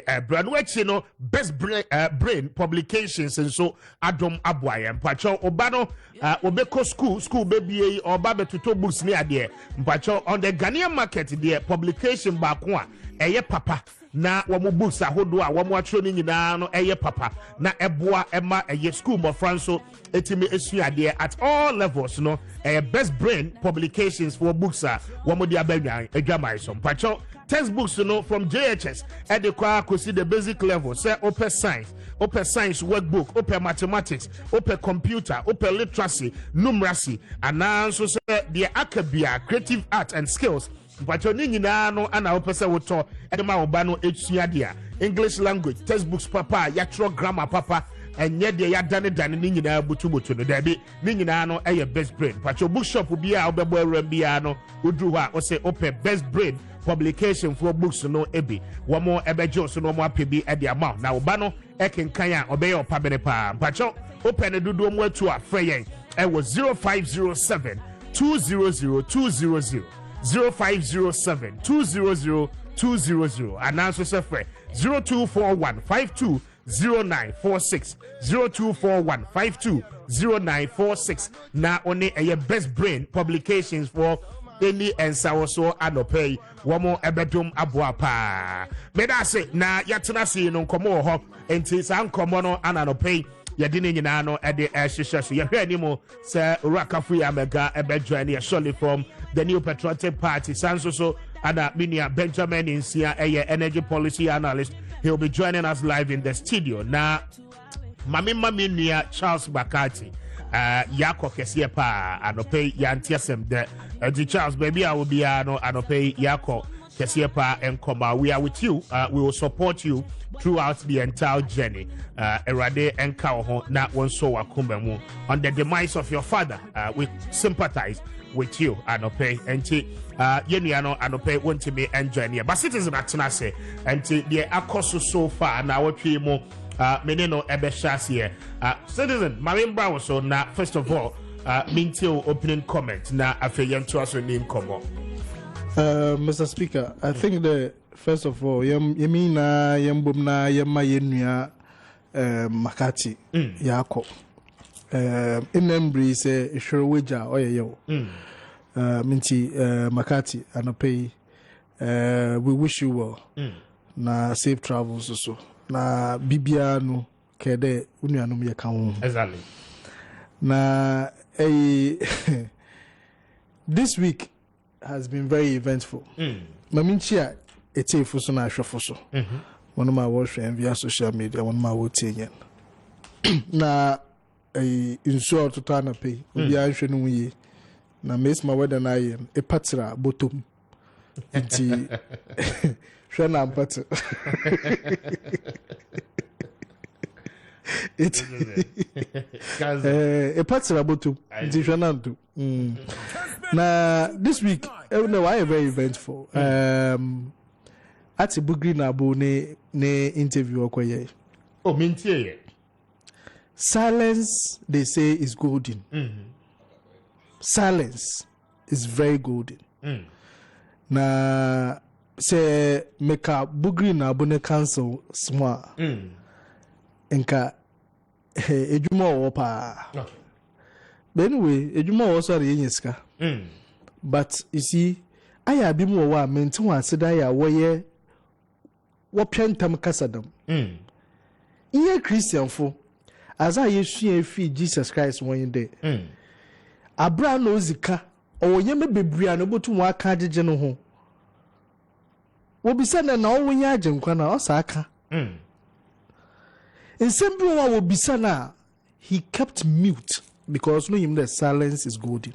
Branwechi no best brain publications and so Adom Appiah mpacho obano obeko school baby or babe to books near there mpacho on the Ghanaian market there publication bakwa eye papa na wamu books ahodo a wamu atro ni nyina no eye papa na eboa ema eye school mo franso etimi esua there at all levels no best brain publications for books wamu dia benyan adwamai so mpacho textbooks from JHS at the see the basic level say open science workbook, open mathematics, open computer, open literacy, numeracy, and now so say the Appiah creative art and skills. But you need no and our person would talk at the Maubano HCADIA English language textbooks papa yatro grammar papa and yet they are done nina butu no debi nina no best brain. But your bookshop will be out Biano Udruha or say open best brain publication for books no ebi one more ebejo so no more pb at the amount now bano eken kanya obey or pabene pa pacho open a do more to a frey I was 0507 200 200 0507 200 200 and answer say 0241 52 0946 0241 52 0946 now only a best brain publications for any and so anopay wamo ebedum abuapa meda say na yatena se no nkomo ho enti sa nkomo no ananopay yadine nyina no ede ehhehye so ye hwe animo say urakafu ya mega ebedwa ne surely from the new patriotic party sanso so ada minia Benjamin Insia energy policy analyst. He'll be joining us live in the studio na mami nia Charles Bakati yako kesie pa anope yantiasem de Charles baby I will be anope yako kesie pa enkoma. We are with you. We will support you throughout the entire journey. Erade enka ho na wonso wakumemu on the demise of your father. We sympathize with you anope enti yenuano anope won't me enjoy near but citizen atenase enti the akoso so far na wotwe mu meneno ebeshas here citizen Marine Brown so na first of all mintil opening comment na afeyen to us name komo. Mr. Speaker, I think the first of all yemina yembumna yemma yenua makati yako inembri se ishoroweja oyeyo minti makati anapay we wish you well na safe travels also na bibia no kede unuanom ye kan exactly na this week has been very eventful maminchia etefo so na ahwefo so one of my watch via social media one of my wotenyen na insure to tana pay obi ahwe no yi na mes ma weda na yen e patra bottom nti hwe na patra it e patra bottom nti hwe na ndo na this week why very eventful ati bugri na abo ne interview okoye oh mintie silence they say is golden. Silence is very golden. Na se meka bugri na abone council small. Enka ejuma wo pa. But anyway, ejuma wo so re yenska. But you see, aya bi mu wo menti wan seda ya wo ye wo pyentam kasadam. Iye Christian fo as I yesu fi Jesus Christ one day. Abra no zika o yeme bebria no botu wa aka agege no ho. Wo bisa na wo nya agenkwa na o sa aka. Nsem bi wo bisa na he kept mute because no him the silence is golden.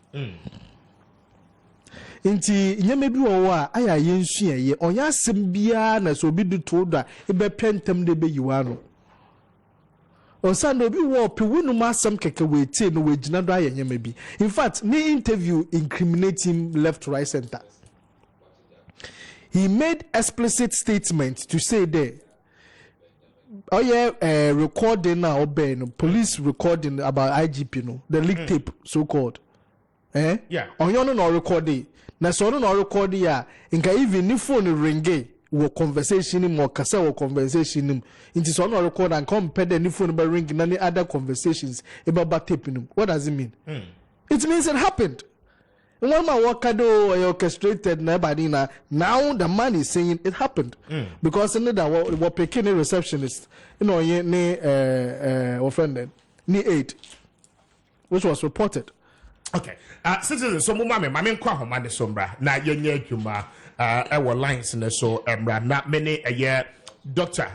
Inti nyeme bi wo a aya yensu ye onya asem bia na so bi du to do a e be pentem de be yiwa no. Osando bi wo pewunu masam keke wete no wegina do ayenye mebi. In fact, me interview incriminate him left right center. He made explicit statement to say there recording now police recording about IGP no the leak tape so called yeah on no recording na so no recording ya inka even ni phone ringe wo conversation him or kasa wo conversation him into so no record and compare the phone by ringing any other conversations about taping him. What does it mean? It means it happened. And one man wakado orchestrated nobody now the man is saying it happened because in that what picking a receptionist offended ni 8 which was reported. Okay. Citizens, so mama me kwa homa de sombra na yenye adwuma ewo lines ne so emra na many a year Dr.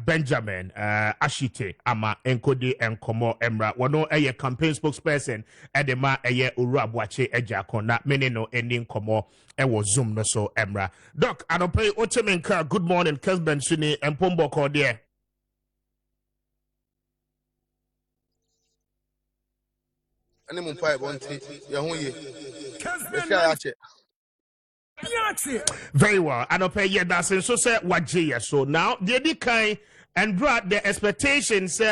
Benjamin Ashite ama enkodi enkomo emra wono eye campaign spokesperson edema eye Urabuache Ejakon na many no eni nkomo ewo Zoom no so emra. Doc, anope otemenka good morning Kessben suni empombo ko de. Ani mu pa ebonti ye ho ye. Very well. And okay, yeah, that's in so say waje. So now the edikai and brought the expectations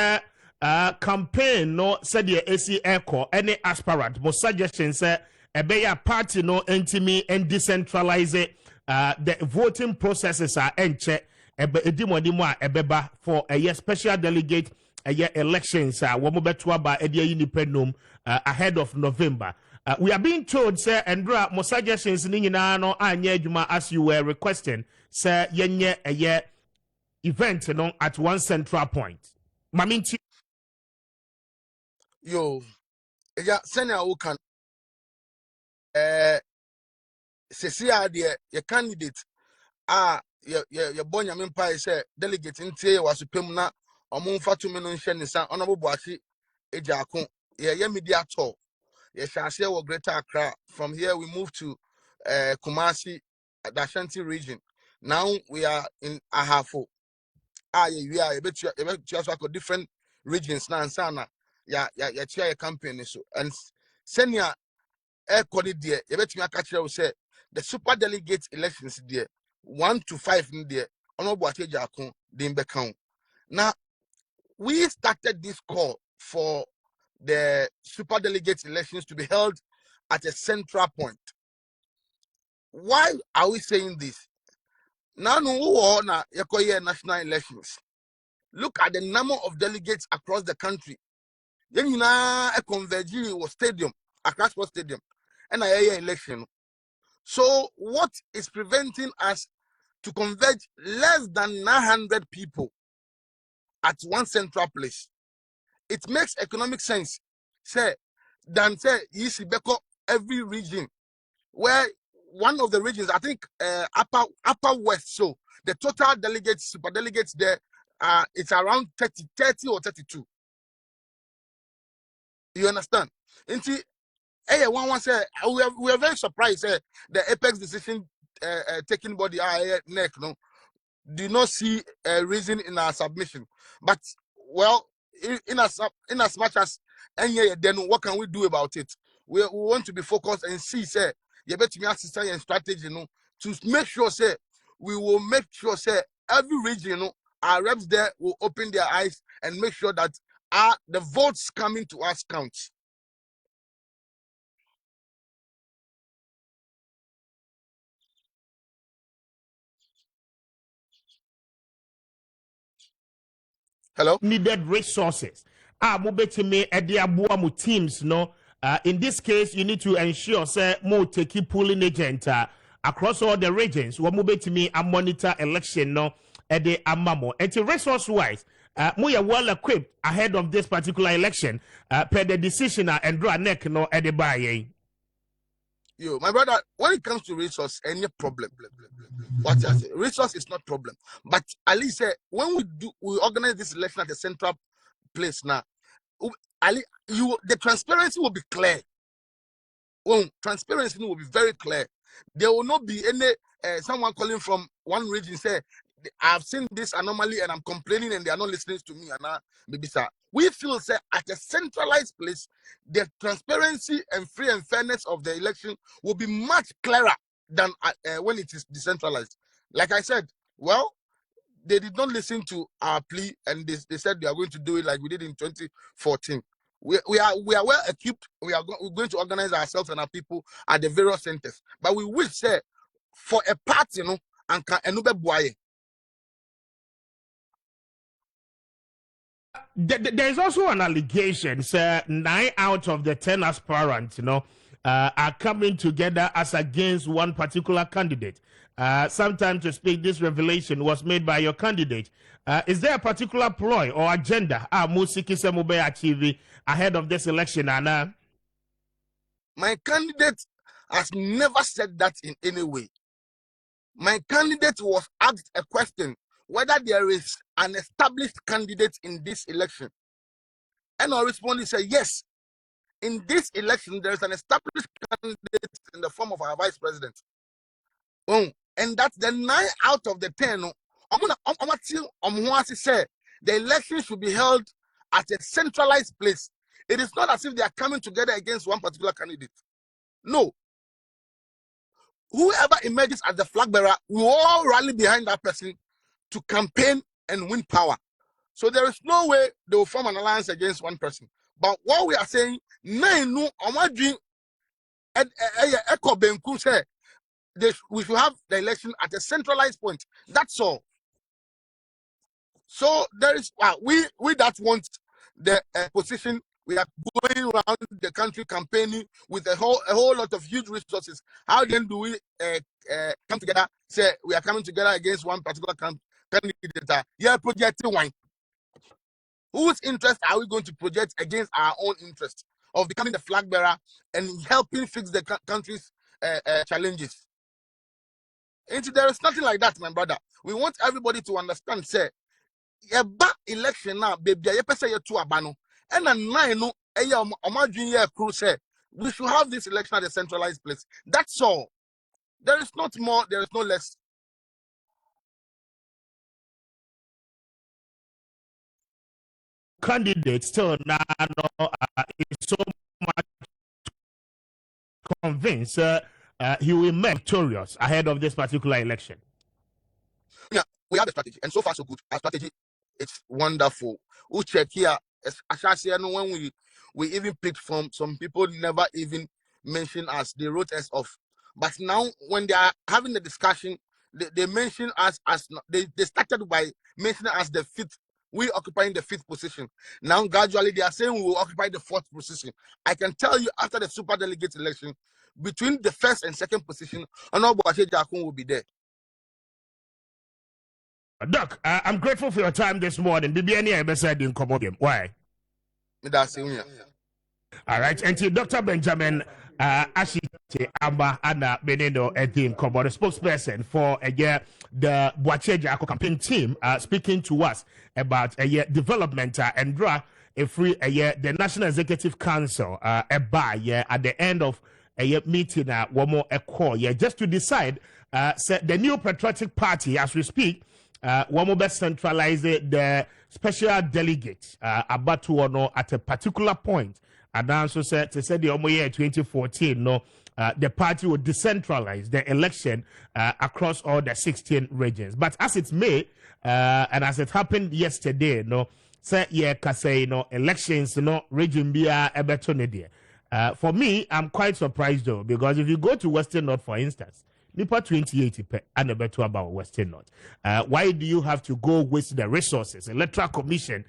campaign no said the AC echo any aspirant more suggestions a party no intimi and decentralize it the voting processes are enche edimodimo ebeba for a year special delegate a year elections womobetua ba edia independent ahead of November. We are being told, sir, and more suggestions in no anya as you were requesting, sir, yenye a year event no at one central point. Maminti Yo, yeah, senior who can Cecilia your candidate your born your empire say delegate in was pemna or moon fatu menon shen san honorable Boachi Ejakon, yeah, media talk. Yes, I say we're Greater Accra. From here, we move to Kumasi, the Ashanti region. Now we are in Ahafo. We are a bit just like different regions now. Sana, chair campaign so and senior air quality there. You bet me catch you say the super delegate elections there 1 to 5 in there. Ono Boache Jakon dimbe count. Now we started this call for the super delegate elections to be held at a central point. Why are we saying this? Now, national elections. Look at the number of delegates across the country. Then you know a converge was stadium, Accra Sports Stadium, and a election. So what is preventing us to converge less than 900 people at one central place? It makes economic sense. Say, than say Beko every region, where one of the regions, I think upper west. So the total delegates, super delegates there, it's around 30 or 32. You understand? Into one say we are very surprised. The apex decision taking body neck no do not see a reason in our submission, but well. In as much as any then what can we do about it? We want to be focused and see say you better me assistance and strategy to make sure say we will make sure say every region our reps there will open their eyes and make sure that the votes coming to us counts. Hello? needed resources. Mobetime ediabua mu teams no. In this case, you need to ensure say more take polling agent across all the regions. Mobetime a monitor election no ede amamo. And resource wise, we are well equipped ahead of this particular election. Per the decision and draw neck no ede baye. Yo, my brother, when it comes to resource, any problem. What I say, resource is not problem. But at least when we organize this election at a central place now, the transparency will be clear. Transparency will be very clear. There will not be any someone calling from one region say, I've seen this anomaly and I'm complaining and they are not listening to me. And maybe sir, we feel say at a centralized place, the transparency and free and fairness of the election will be much clearer than when it is decentralized. Like I said, well, they did not listen to our plea and they said they are going to do it like we did in 2014. We are well equipped. We're going to organize ourselves and our people at the various centers. But we wish say for a part, anka enube buaye. There's also an allegation, sir. 9 out of the 10 aspirants, are coming together as against one particular candidate. Sometime to speak, this revelation was made by your candidate. Is there a particular ploy or agenda Musiki Semube achieve ahead of this election, Anna? My candidate has never said that in any way. My candidate was asked a question whether there is an established candidate in this election. And I responded, said, yes, in this election, there is an established candidate in the form of our vice president. And that's the 9 out of the 10. The election should be held at a centralized place. It is not as if they are coming together against one particular candidate. No. Whoever emerges as the flag bearer, we all rally behind that person to campaign and win power. So there is no way they will form an alliance against one person. But what we are saying, we should have the election at a centralized point. That's all. So there is we that want the position. We are going around the country campaigning with a whole lot of huge resources. How then do we come together? Say we are coming together against one particular candidate. Yeah, projecting one. Whose interest are we going to project against our own interest of becoming the flag bearer and helping fix the country's challenges? And there is nothing like that, my brother. We want everybody to understand. Say, election now, baby. And a 9 crew say we should have this election at a centralized place. That's all. There is not more, there is no less. Candidate still now is so much convinced he will emerge victorious ahead of this particular election. Yeah, we have a strategy, and so far so good. Our strategy, it's wonderful. We check here. When we even picked from some people never even mentioned us, they wrote us off. But now when they are having the discussion, they mention us as they started by mentioning us the fifth. We occupying the 5th position. Now gradually they are saying we will occupy the 4th position. I can tell you after the super delegate election, between the 1st and 2nd position, Honorable Jakun will be there. Doc, I'm grateful for your time this morning. BBNE I said in Komodium. Why? All right. And to Dr. Benjamin Ashite Amba Anna Benendo Edin Kobo, the spokesperson for the Boacheja campaign team, speaking to us about development and draw a free the National Executive Council at the end of a meeting one more call just to decide the new patriotic party as we speak. One more best centralize the special delegate Abatuono at a particular point. And also said to say the year 2014, the party would decentralize the election across all the 16 regions. But as it may, and as it happened yesterday, say elections, region be a for me, I'm quite surprised though, because if you go to Western North, for instance, Nipa 2080 and a better about Western North. Why do you have to go waste the resources? Electoral Commission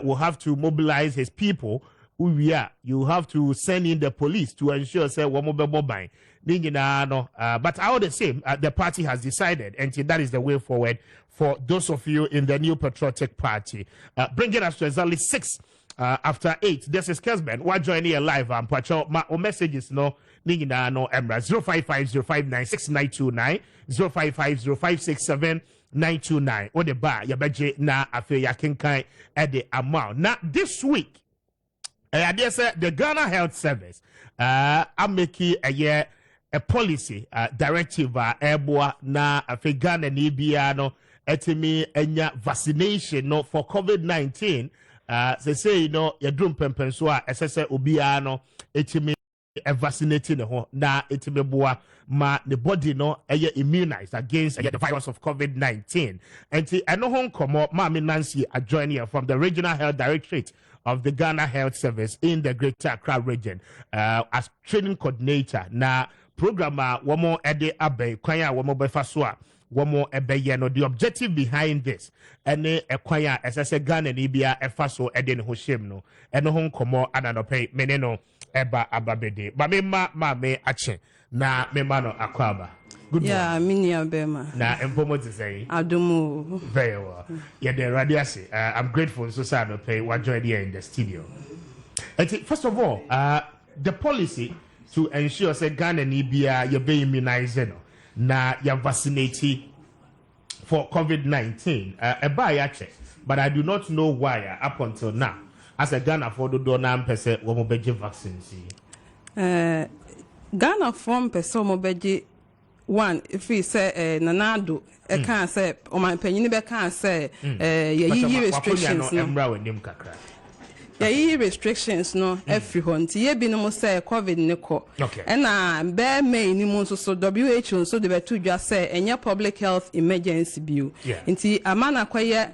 will have to mobilize his people. Who we are, you have to send in the police to ensure say one more buying. But all the same, the party has decided, and that is the way forward for those of you in the new patriotic party. Bringing us to exactly 6 after 8. This is Kessben. We're joining you live. My messages no. 055059699 055056799 or the bar yabeje na afe yakenkan at the amount. Now this week I dare say the Ghana Health Service I'm making a policy directive airboa na afe Ghana ni bia no etimi enya vaccination no for COVID-19 say your drum pempenso a esese obia no etimi vaccinating na etibeboa ma the body no immunized against the virus of COVID-19. And I know home come Mami Nancy are joining from the Regional Health Directorate of the Ghana Health Service in the Greater Accra region as training coordinator na programmer womo ede abe kwanya womo befa so womo ebeye no the objective behind this ene ekwanya esese Ghana ni bia efa so ede ne ho hyem no eno ho nkomo ananope mene no eba ababede ba me ma me ache na me ma no akwaba. Good morning. Yeah, Minia Bema. Na empomo to say Adumu. very well. Yeah, the radiasi. I'm grateful so sad to pay what joined here in the studio. First of all, the policy to ensure say Ghana ni bia you be immunized na you vaccinate for COVID-19. But I do not know why up until now. As a Ghana for the donor person wo beje vaccines. Ghana from person mo beje one if we say nanado e can say o man panyin be can say ye restrictions no. Yeah, restrictions no every hunti ye bi no say COVID ne ko and be may ni mo so WHO so de betu dwa say enya public health emergency bill nti amana kwaye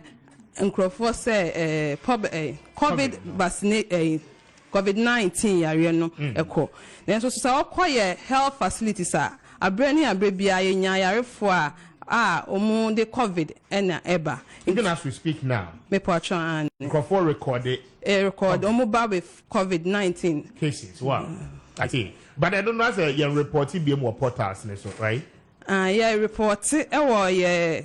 nkrofo say COVID vaccinate COVID-19 yare no eko then so kwaye health facilities abrani abrebia ye nya yarefo omu de COVID ena eba. Even as we speak now, me poachon Crawford recorded omu ba with COVID-19 cases. Wow. I see. But I don't know as you reported be more portals right? Yeah, report yeah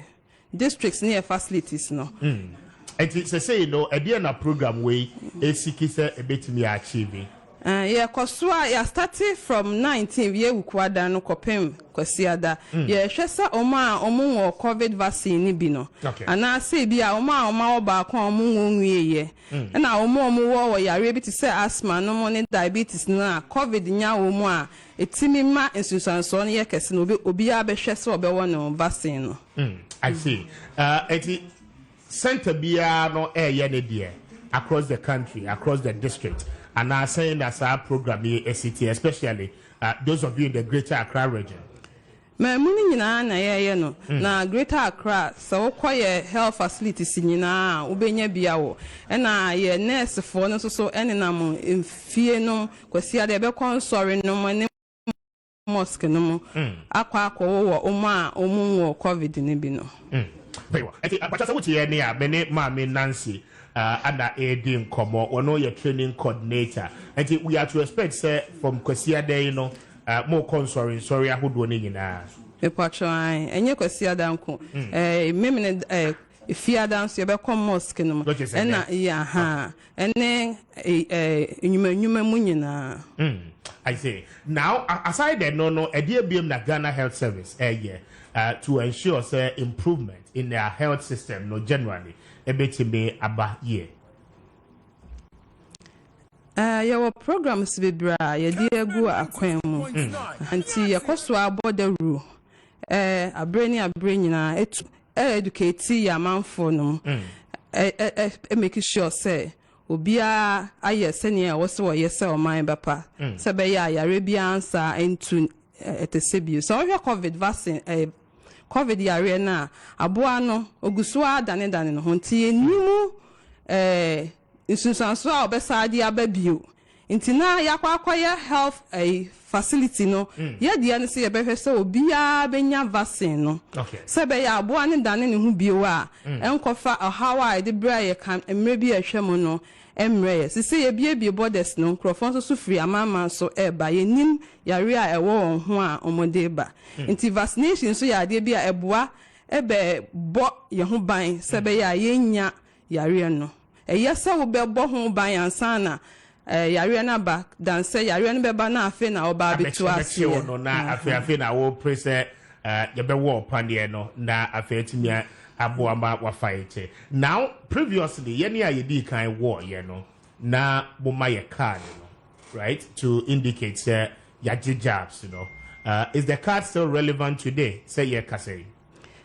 districts near facilities no. And it's say a DNA program way a sikisa a bit me achieving. Yeah, kosua ya started from 19 ye ukwada no kopem kwasiada ye hwesa oma omu COVID vaccine ni bi no ana say bia oma oba kwa omu nwie ye na omu wo yare bi ti say asthma no mo ne diabetes na COVID nya omu a etimi ma ensusanso no ye kese no obi a be hwese obewo no vaccine no. I see. Eti center bia no ye ne de across the country, across the district. And I'm saying that's our program here, SCT, especially those of you in the Greater Accra region. Me muni nyina na ye no na Greater Accra so kwye health facilities nyina ubenya bia wo na ye nurse for no so enenam mfie no kwasi ade be konsori no ne mosque no akwa wo omu wo COVID ni bi no. Very well. But just what you near many Mami Nancy and Aiding Como or no your training coordinator. And we are to expect say from Kwasia Day, more consoling sorry I would winning in us. A patron and you Kwasia Danko mimine if you dance you become mosque no and yeah and then human munina. I say now aside that no a dear beam na Ghana Health Service year to ensure say improvement in their health system no generally a bit me about year. Your programs be bra ye dear go akwemu anti yakoso aboda ru a brain na educate ya manfo no make sure say obia aye senia wo se wo yese o man bapa se be ya yare bia ansa into etesebio so we COVID vaccine COVID yare na aboa no oguso adane no honti enimu insusanso a obesa dia babio nti na yakwa health facility no ye dia ne se ye behwe se obia benya vaccine no se be ya aboa ne dane ne hu bio a enkofa hawa de bra ye kan emre bi ahwem no emre se se ye bie borders no crofon so free amama so eba ye nim yare a ewo ho a omode ba nti vaccination so ya de bia eboa ebe bo ye ho ban se be ya ye nya yare no yesa wo be bo ho ban ansa na yare na ba dan say yare no be ba na afi na oba betu ase no na afi na wo prese ye be wo pande no na afi timia aboama wa fight now previously ye ne ayedi kan war ye no na bo ma ye card no right to indicate say ya jobs is the card still relevant today say ye kase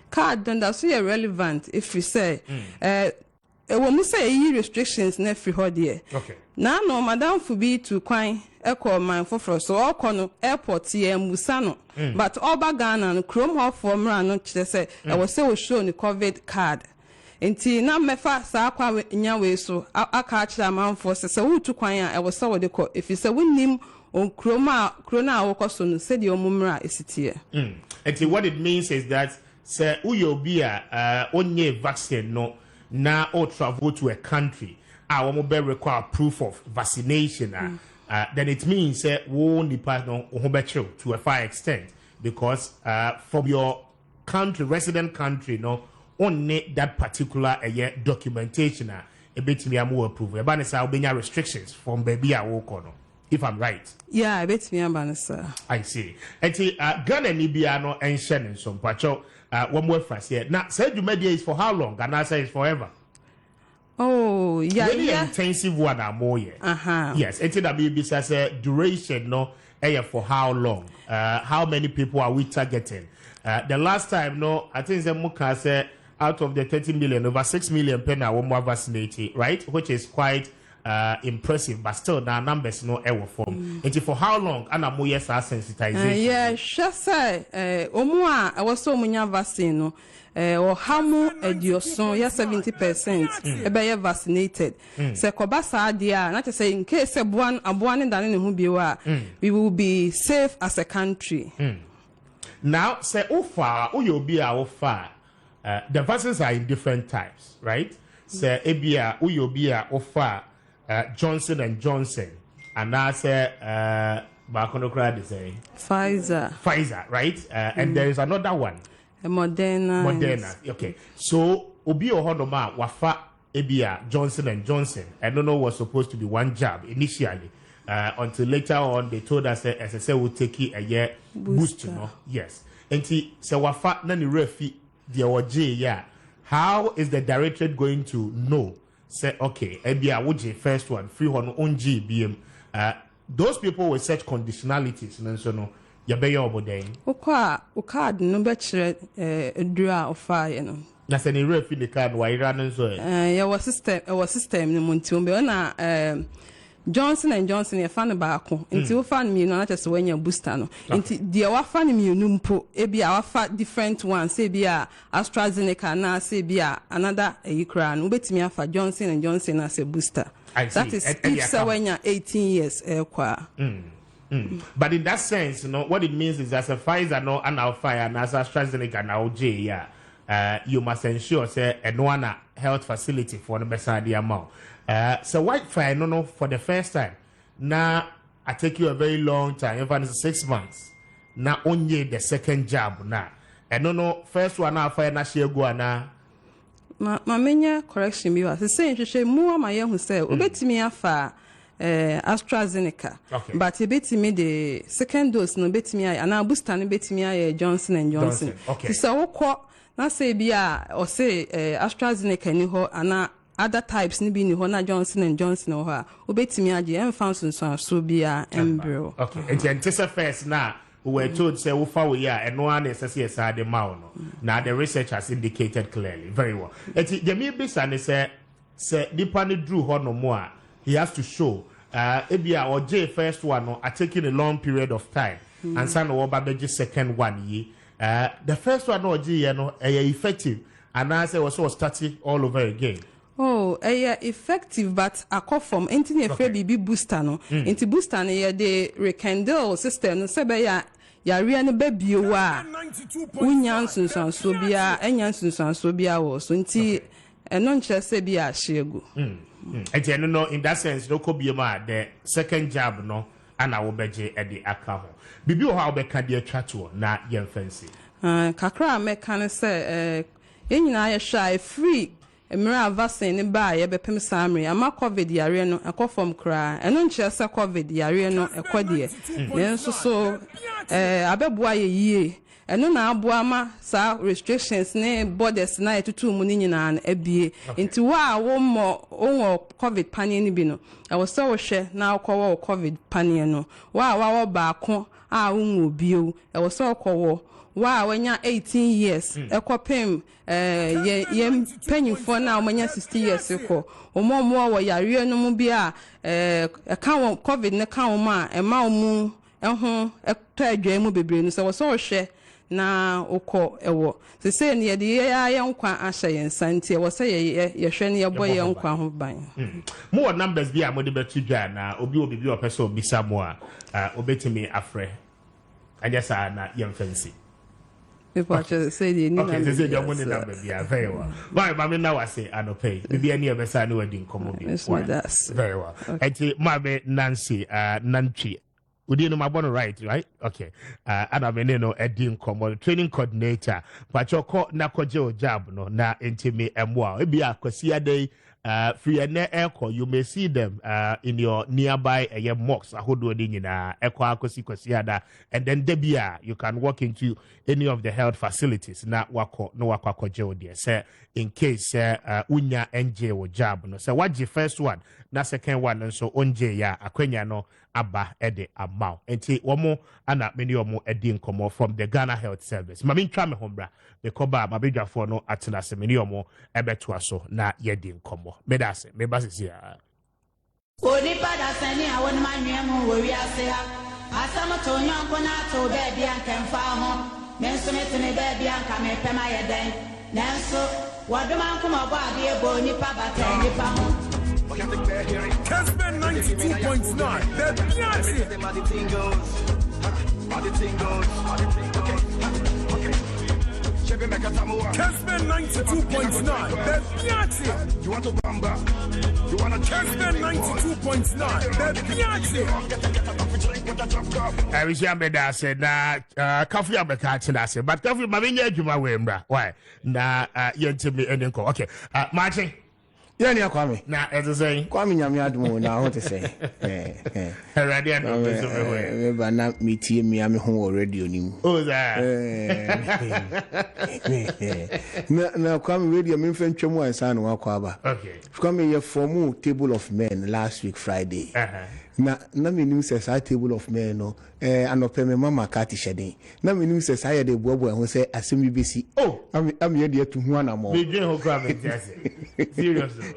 card then that's relevant if we say when we say restrictions na free holiday okay na no madam Kubi to kwan eko man for so all no airport ye musa no but oba Ghana no chrome hall form ran no kire say e was say we show ni COVID card enti na mefa sa kwa nya we so aka kire man for say we to kwan a e was say we de ko if you say we nim on chrome a wo ko so no say de omumra esitie enti what it means is that say uyo be onye vaccine no na or travel to a country I will be require proof of vaccination then it means won't depart no to a far extent because from your country resident country no only that particular documentation a bit me am approve about the restrictions from baby I walk on. If I'm right. Yeah, I bet me am sir. I see. And Ghana ni bia no enshine some pacho one more fast here. Now said you media is for how long? And I say it's forever. Oh, yeah. Really intensive one or more year. Yes, and that be says duration no for how long? How many people are we targeting? The last time no, I think the Muka said out of the 30 million, over 6 million people are more vaccinated, right? Which is quite impressive, but still the numbers no ever form. And for how long? And I'm more sensitization. Yeah, sure say. Omua, I was so many vaccine no. Or how more edioson, yeah, 70% be vaccinated. Se kobasa adia, not to say in case one abuane than who be we will be safe as a country. Now, say far, you'll be our far. The vaccines are in different types, right? Say ebia you'll be our far. Johnson and Johnson, and I say Pfizer, right? And there is another one, Moderna. Okay, so Obi Ohodoma wafa ebia Johnson and Johnson. I don't know was supposed to be one jab initially, until later on they told us that SSA would take it a year boost, no? Yes, and so wafa nani refi the OJ, yeah. How is the directorate going to know? Say okay, ebia woje first one free on BM. Those people with such conditionalities, and so no, you be your body. Card no better dra of fire no. That's any ref in the card why run and so. Our system no muntumbe na Johnson and Johnson ye fan baako nti wo fan mi no na chese wanya booster no nti dia wa fan mi no mpo ebia wa fa different ones ebia AstraZeneca na se bia another ekra no betimi afa Johnson and Johnson as a booster. That is if wanya 18 years kwa. But in that sense, you know, what it means is as a Pfizer no and our fire and as AstraZeneca now J, you must ensure say one health facility for the best idea amount. So white fire no for the first time. Now I take you a very long time, even 6 months. Now only the second jab now. And no first one now fire na share go na. Ma menya correction bi was say hwehwe mu ma ye hu say obetimi afa AstraZeneca. Okay. But betimi the second dose no betimi ay na booster no betimi ay Johnson and Johnson. Okay. So wokọ na say bia or say AstraZeneca ni ho ana other types ni bi ni ho na Johnson and Johnson ho a obetimi age emfanso so bia embryo. Okay. And antisa first now we were told say we found and no one is the no. Now the research has indicated clearly. Very well. The me bisa say Dipani drew ho no more. He has to show ebia or J first one no are taking a long period of time and san no babeji second one ye. The first one no J no effective and I say also starting all over again. Oh, effective, but I call from anything a baby booster no. Into booster no the rekindle system no sebe ya really baby wa. Unyansun san so bia, enyansun san so bia wo. So nti non chese bia shegu. And you know in that sense no could be the second jab no and I will beje at the account. Bibi o how be can the chat na yen fancy. Kakra me kan say nyina ya shy free Emira vaccine ne ba ye bepem samre ama covid yare no akofom kra eno nche se covid yare no ekode nenso so abeboa ye yie eno na aboa ma sa restrictions ne borders na etutu mu ni nyina na abie nti wa wo mo onwo covid panie ni bi no e wo so wo hwe na akọwo covid panie no wa ba ko a unwo bio e wo so akọwo wa wanya 18 years ekopem ye penyifo na omanya 60 years ko omomo wo yare no mu bia ka covid ne ka wo ma e ma omu eho eto adwa mu bebre no so wo so hwe na okọ ewo se se ne ye ya nkwa ahye yensa ntie wo se ye hwe ne ye boy ye nkwa ho ban mo numbers bia mo de betu dwa na obi bi opese obisa mo a obetimi afre anya sa na ye fancy. People just say they need okay, they say your money number be very well. Why, Mammy, now I say, I don't pay. Maybe any of us I know a ding commodity. That's very well. And Mammy Nancy, Nancy. We didn't know my bonnet right? Okay. And I'm in a ding commodity training coordinator. But your court na kojo job no na intime emwa. It be a kwasia day. Free and echo, you may see them in your nearby mosques, and then debia you can walk into any of the health facilities. Na wako no wako jail there. Say in case unya NJ or job no. So what's the first one? Na second one and so onje ya akwenya no aba ede amount. Enti womo ana many omo edi nkomo from the Ghana Health Service. Mami ntwa hombra the koba mabedwa for no atena se many omo ebeto aso na yedi nkomo. Medase mebasi ya. Onipa da sani awon manwemu wo wi ase ha. Asam to nyonko na to be bia nkemfa ho. Menso metene be bia nka me pema yeden. Nanso wadoma nkoma bo ade bo nipa bata nipa ho. Kessben 92.9. The Maakye. How the thing goes. Kessben 92.9. The Maakye. You want to bamba? You want to Kessben 92.9. The Maakye. I wish I made that said na coffee I'm catching that said, but coffee my juma wembra. Why? Na yentimi enko. Okay. Marching. Yeah, near Kwame. Now, as I say, Kwame Nyamiadmo, now what to say? Already, I know. Remember, not me, me, I'm home already on him. Oh, that. Now, Kwame, radio, I'm in French, and son, Wakwaba. Okay. Kwame, your formal table of men last week, Friday. Na me nim says I table of men no and open me mama kati shedin na me nim says I dey bobo ho say asemi besi oh am here there to hu anamo me dream ho Kwame seriously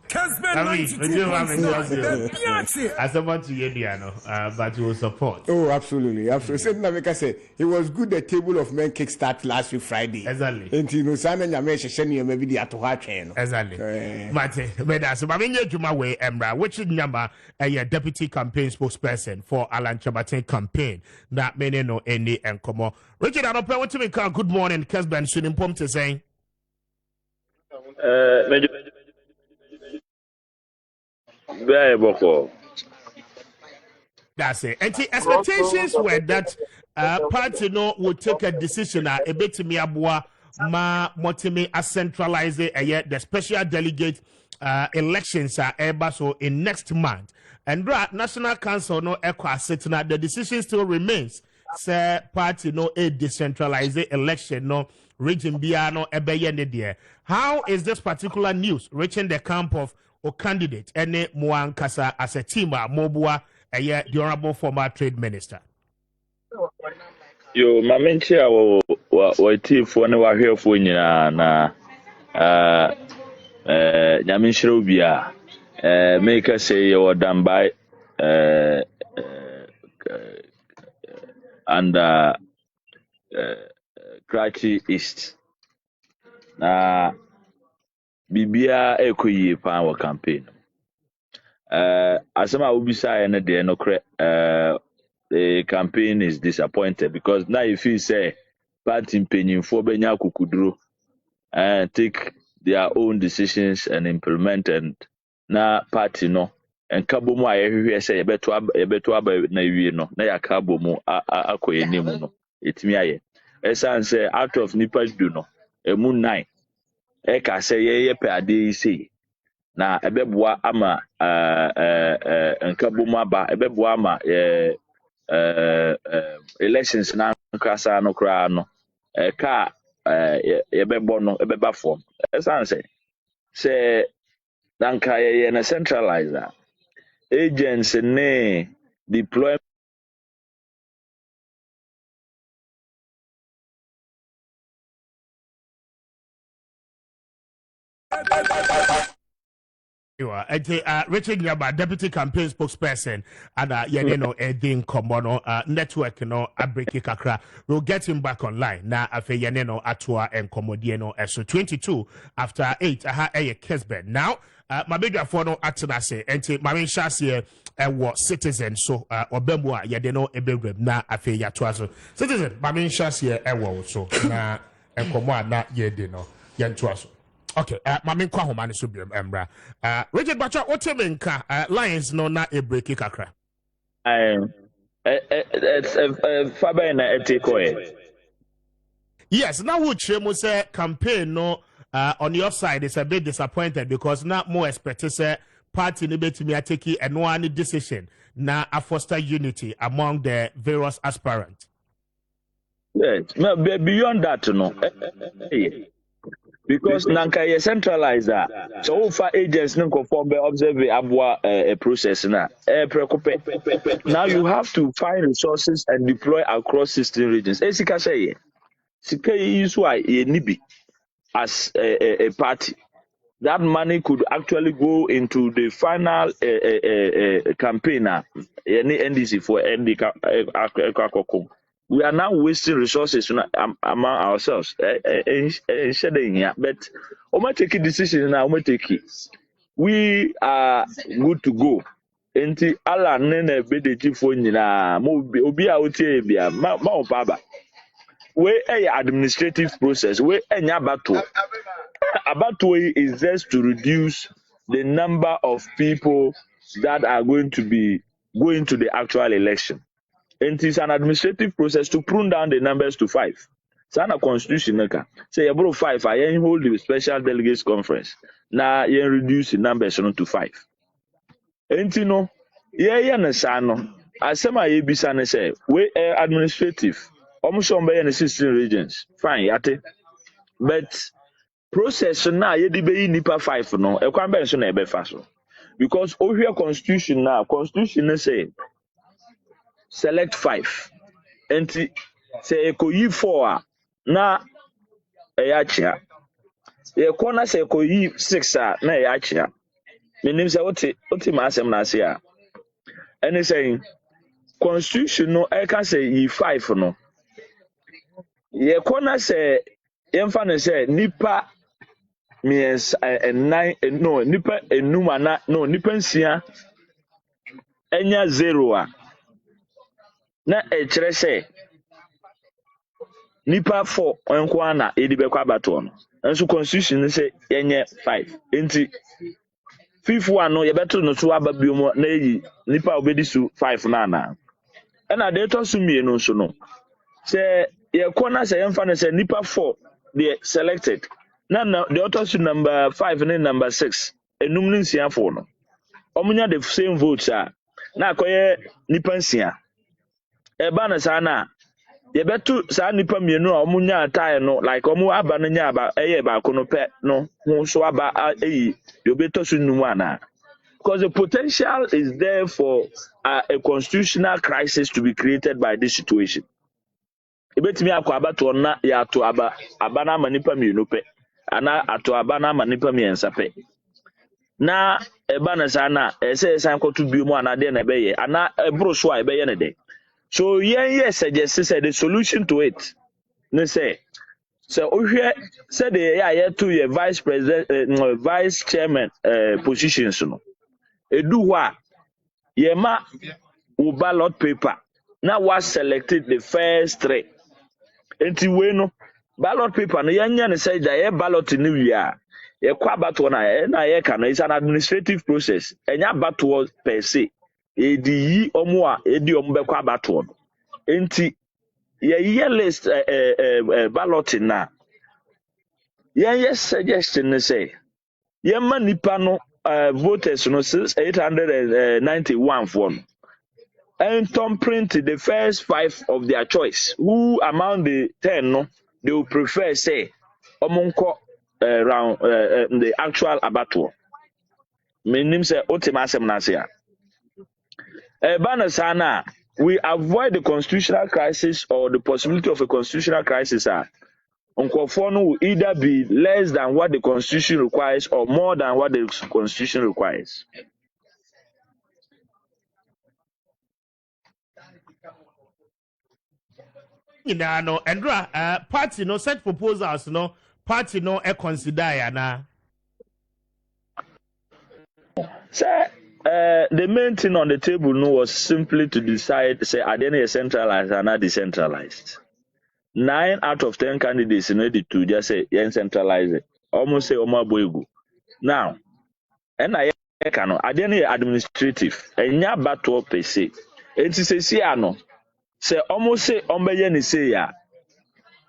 Kessben 92.9. As someone to Yediano, but you will support. Oh, absolutely. Said Navika say it was good the table of men kickstart last week Friday. Exactly. And you know, Simon Yamesh Sheni maybe the Atoha train. Exactly. Mate, but that's about Juma way, Embra, which is number a deputy campaign spokesperson for Alan Chabatin campaign. That many know any and come on. Richard, I don't want to make a good morning, Kessben, soon in to saying. That's it. And the expectations were that party no would take a decision a bit to me abua ma motimi a centralize the special delegate elections are able so in next month. And National Council no equa sitting the decision still remains. Say party no a decentralized election no region biano ebeyende there. How is this particular news reaching the camp of or candidate any Muankasa as a team Mobua the honorable former trade minister? Yo, my mentor, what team for no here for you na Yamishrubia make us say you were done by and Karachi East. Bibia ekoyi pa our campaign. Asama ubisa ene de no the campaign is disappointed because now if you say party mpanyimfo benya kukuduro and take their own decisions and implement and na party no and kabomu ayehwe say yebeto aba na wie no na yakabomu akoyenimu no etimi aye esan say out of nipa do no emu 9 eka say ye pe ade isi na ebeboa ama nkabomu aba ebeboa ama elections na nkasa no kra no ka yebebo no ebeba form esan say danka ye na centralizer agents ne deploy You are Richard Nyaba, deputy campaign spokesperson, and Edin Komono network, Abreki Kakra. We'll get him back online now. Afe Atua and Komodieno. So 22 after 8. Kessben. Now, mabedwafoɔ no atena se enti mame nhyɛ aseɛ ɛwɔ citizen so ɔbɛmu a yɛde no ɛbɛwuram na afei yɛatoa so citizen mame nhyɛ aseɛ ɛwɔ wo so na nkɔmmɔ a na yɛdi no yɛntoa so okay mame nkɔ ahoma no so biam mmra Richard Bacha wote me nka Lions no na ɛbreki kakra Faber na etikoe. Yes, now would you say campaign no on your side is a bit disappointed because not more expected say party ni beti me take and one decision na a foster unity among the various aspirants. Yes, no, beyond that no. Because nanka ye centralize that. So far agents no conform be observe abwa a process na. Now you have to find resources and deploy across 16 regions. Esika say sika is why ye nibi as a party. That money could actually go into the final campaign any NDC for ND. We are now wasting resources among ourselves. But we take a decision now. We are good to go. Enti ala nene bedeji phone na obi a otie bia ma baba. We administrative process. We enya battle. Abattoir is just to reduce the number of people that are going to be going to the actual election. It is an administrative process to prune down the numbers to 5. Sana constitution say about 5. I hold the special delegates conference. Now you reduce the numbers to 5. And you know, na sano. Asema ye bisane say we administrative. Almost on by 16 regions. Fine, yate. But process na ye di be nipa 5 no. E kwan ben so na e be fa so. Because over constitution now, constitution say select 5. And say ekoyi 4 na eyachia. Ye kona say ekoyi 6 na eyachia. Menim say oti ma asem na ase a. And saying constitution no e can say yi 5 no. Ye kona say yemfa ne say nipa means 9 no nipa enuma na no nipa nsia enya 0 a na echere say nipa 4 enko ana edi bekwa bato no enso constitution say yenye 5 enti 5th one no ye beto no so aba biomo na yi nipa obedi su 5 na na na de to su mie no so no say ye kona say yemfa no say nipa 4 they selected na the authors number 5 and number 6 enum ni nsia fo no omunya the same votes na akoye nipa nsia e ba na sa na ye betu sa nipa mienu a omunya atai no like omu aba no nya aba eye ba ko no pe no ho so aba eyi the obetosu num ana because the potential is there for a constitutional crisis to be created by this situation. Ebetimi akwa abato na ya to aba na manipa mienu pe ana ato aba na manipa miensa pe na eba na sana ese san kotu biomu ana de na beye ana ebro so a ebeye ne de so yes suggest say the solution to it ne say so ohwe say the ya to your vice president vice chairman positions no edu ho a ye ma wo ballot paper na was selected the first 3 enti we no ballot paper no yanya ne say that ballot ni wi a ye kwa bato na ye ka no is an administrative process enya bato per se e di yi omo a e di omo be kwa bato no enti ye list ballot na ye suggestion ne say ye ma nipa no voters no 891 for no and Tom print the first 5 of their choice. Who among the 10 no, they will prefer say omonko around the actual abattoir. Meaning say otimasem nasia. Banasana, we avoid the constitutional crisis or the possibility of a constitutional crisis. Unkofono will either be less than what the constitution requires or more than what the constitution requires. No, Andra, party no set proposals no party no consider ya na. Sir, the main thing on the table no was simply to decide, say, are they centralized or not decentralized? 9 out of 10 candidates ready to just say, yeah, centralize it. Almost say, Oma Boegu. Now, and I cannot, I didn't administrative, and ya battle per se. It is a siano. Say, almost say, Ombayan say, ya.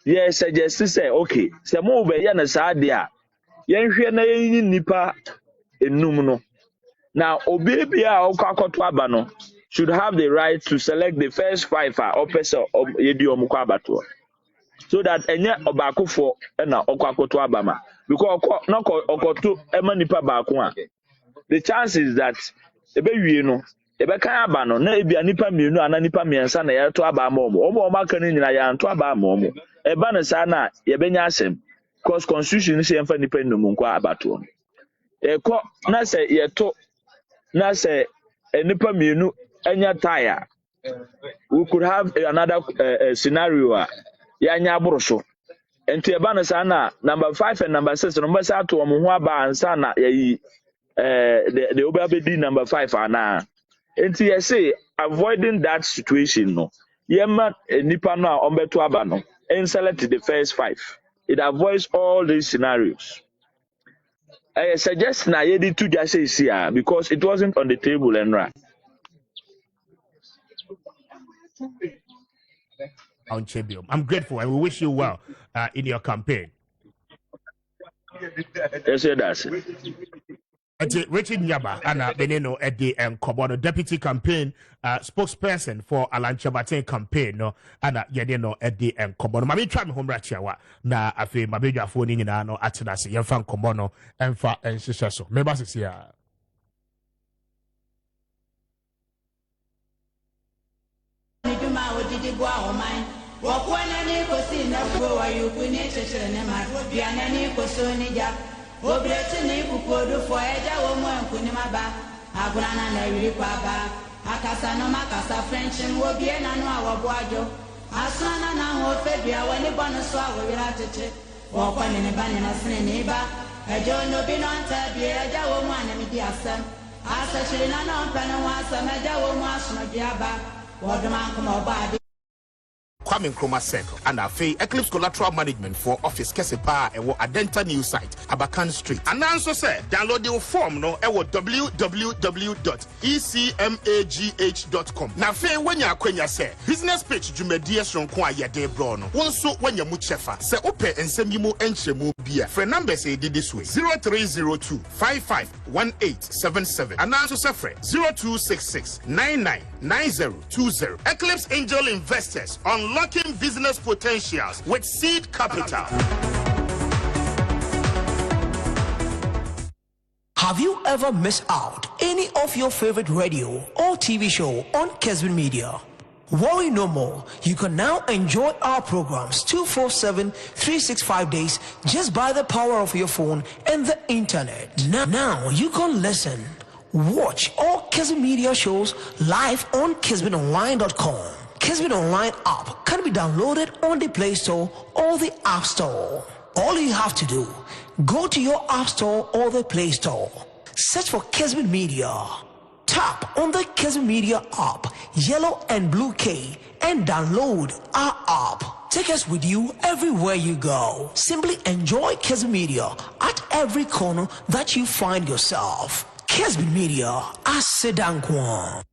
Yes, suggest to say, okay, say, move by Yana Sadia. Yan Shana Nipa in Numuno. Now, Obibia or Kakotwabano should have the right to select the first 5 officer of Yedio Mukabato. So that any obako for na okwakoto abama because no okoto emanipa baako the chances that ebewie no ebeka aba no na ebia nipa mienu ana nipa miensa na yeto abama omo aka ni nyina ya nto abama omo eba ne sa na yebenya asem because constitution say emfa nipa nnum nkwa abato eko na say yeto na say nipa mienu enya tire we could have another scenario yanya aboroso enti eba no sa na number 5 and number 6 no mbasa to omo ho aba ansa na yayi the obabedi number 5 ana enti you say avoiding that situation no yema nipa no a ombeto aba no and select the first 5 it avoids all these scenarios. I suggest na yedi to just say here because it wasn't on the table and right. I'm grateful and we wish you well in your campaign. Yes, that's Richard Nyaba and Beneno Eddie and Kobono, deputy campaign spokesperson for Alan Chabatin campaign, no, and Yadeno Eddie and Kobono. Mami try me home rachiawa na afi mabeja phone in no atinasi yemfan Kobono and fa and sisaso. Members is here. Obrechi kukodo for eja wo mo enkunima ba agurana na yiri kwaba akasa no makasa french wo bie na no awobo ajo asana na ho fedua wani bono so awira tete wo kwani ne bani na sene ne ba ejo no bi no nta bie eja wo mo anami di asem asa chiri na no mpa no asem eja wo mo asono di aba wo doma nkoma oba Kwame Nkrumah Circle and Eclipse Collateral Management for Office Kessben and Adenta New Site Abakan Street. And also say download the form no www.ecmagh.com. Now fe when ya kwenya say business page jumedie sonko ayede bro no. Wonso when ya mu chefa say ope ensem yimu enchemu bia. For number say did this way 0302 551877 and also say 0266 999020. Eclipse Angel Investors unlocking business potentials with seed capital. Have you ever missed out any of your favorite radio or TV show on Kessben Media? Worry no more. You can now enjoy our programs 247, 365 days just by the power of your phone and the internet. Now you can listen, watch all Kessben Media shows live on KessbenOnline.com. Kessben Online app can be downloaded on the Play Store or the App Store. All you have to do, go to your App Store or the Play Store. Search for Kessben Media. Tap on the Kessben Media app, yellow and blue K, and download our app. Take us with you everywhere you go. Simply enjoy Kessben Media at every corner that you find yourself. Kessben Media, Asedankwa.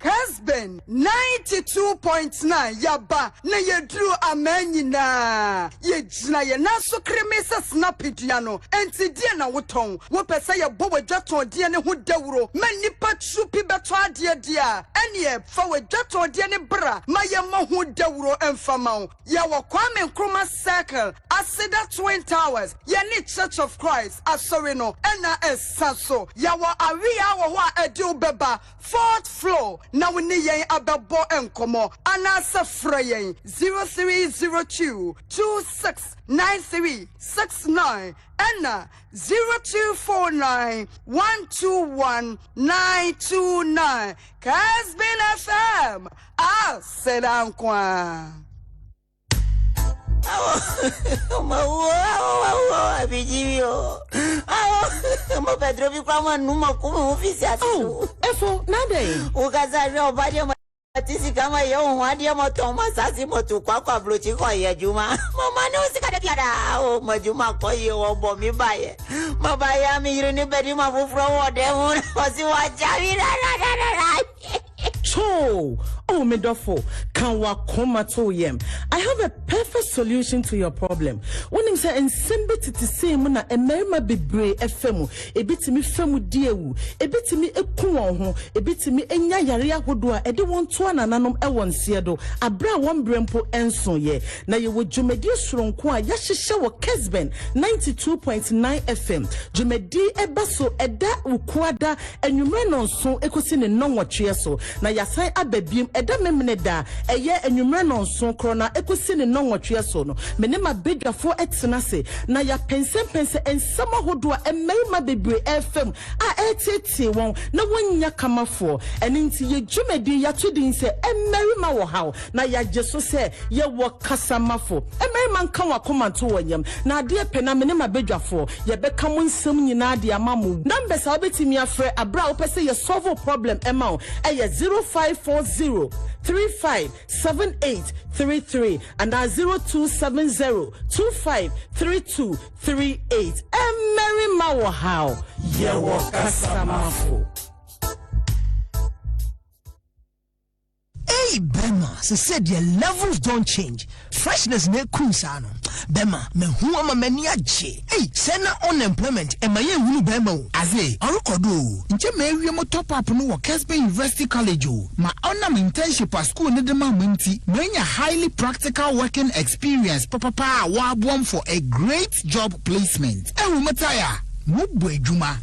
Kessben 92.9 yaba na yedru amenyina yejina ye naso kremesa snap idiano enti die na woton wo pese ye bo wadwaton die ne ho dawuro manipa chupi beto ade dia ene fa wadwaton die ne bra ma ye mo ho dawuro emfama ye wo Kwame Nkrumah Circle Aseda Twin Towers ye ni Church of Christ asori no ena esaso ye wo awia wo ho ade ubeba 4th floor na woni yen ababo enkomo anasa frayen 0302 269369 ena 0249 121929 Kessben FM Asedankwa. mo Pedro bi kwa mo numa kuma office ati. Oh, efo nade. Ukaza ro body atisi kama yo hwadia mo toma sasi mo tu kwa blochi ko ye juma. Mama no sika de biada. Oh, majuma ko ye wo bo mi baye. Mabaya mi yiri ni bedi ma fufro wo de ho. Osi wa jawi ra. So, oh, Medofo, can wa koma to yem. I have a perfect solution to your problem. When him say, and sembe titi say, muna, and merima be brave, efemu, a bit to me femu deewu, a bit to me a kuon, a bit to me enya yaria hodua, a do one to an anum ewan siedo, a bra one brempo enson ye. Now you would jumedi strong kwa, yashisha wa Kessben 92.9 FM. Jumedi ebaso, eda ukwada, and you ran on so, ekosin and non what so. Na yasan abebiem eda memneda eye enwumre no nso krona ekosi ne nonwotwe so no menema bedwafo etena se na ya pense ensama hodo a emerima bebre fm a etete won na wonya kamafo eninti ye dwumedi ya tudin se emerima wo haw na ya jeso se ye wo kasamafo emerima nka wa komanto wonyam na ade pena menema bedwafo ye beka mo nsem nyina de amamu numbers a betimi afre abra wo pese ye solve problem ema eye 0540-357833 and 0270-253238. Mary Mawo how yewo kasamafo. Hey Bema, she said your levels don't change. Freshness ne kunsano. Bema, me huama mania je. Hey, sena unemployment. Ema ye wulu Bema. Aze, arukodo. Nche me mo top up no wa Kessben University College o. Ma ona me internship at school ne de ma mwinti. Mwenya highly practical working experience. Papa wa buam for a great job placement. Umataya. Juma.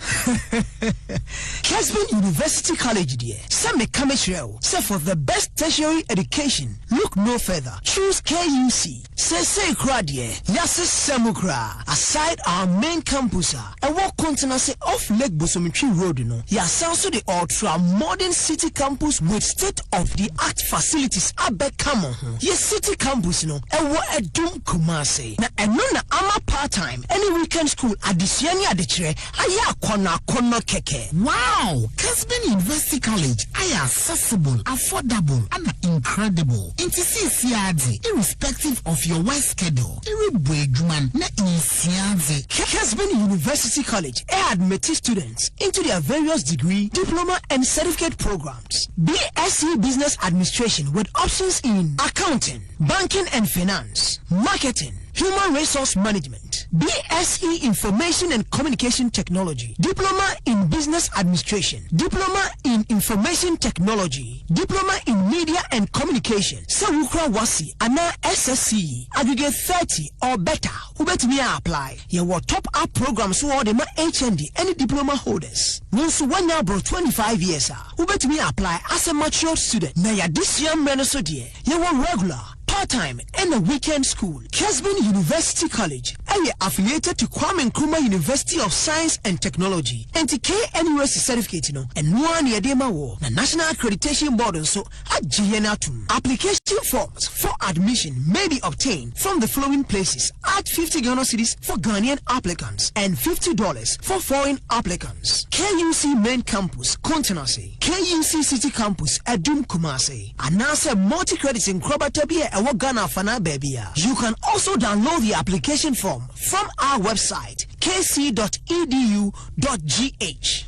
Kessben University College dear. Some Kameshrew. Say for the best tertiary education. Look no further. Choose KUC. Say Kradie. Yasis Samukra. Aside our main campus. A walk continency off Lake Bosomitri Road. No. Yas also the ultra modern city campus with state-of-the-art facilities. Abe Kamo. Yes, city campus no. A wa Doom Kumase. Na enona ama part-time. Any weekend school addition at Aya kono keke. Wow, Kessben University College. Aya accessible, affordable, and incredible. Inti CCRD, irrespective of your work schedule. Iribwejuman na insiaze. Kessben University College admits students into their various degree, diploma, and certificate programs. BSc Business Administration with options in accounting, banking and finance, marketing, human resource management, BSc Information and Communication Technology, Diploma in Business Administration, Diploma in Information Technology, Diploma in Media and Communication, Sawukra Wasi, Ana SSC, aggregate 30 or better. Who bet me apply? Your top up programs who are the HND, any diploma holders. Once 1 year bro 25 years, who bet me apply as a mature student. Now ya this young man so dear, you want regular, part-time and a weekend school. Kessben University College, area affiliated to Kwame University of Science and Technology, and to KNUS certificate, and one year dema war. The National Accreditation Board so at GNATUM. Application forms for admission may be obtained from the following places at 50 Ghana cedis for Ghanaian applicants and $50 for foreign applicants. KUC Main Campus, Kontenase, KUC City Campus, Adum Kumase, and NASA multi-credits in Krobatabia. Ghana Fana Babia. You can also download the application form from our website kc.edu.gh.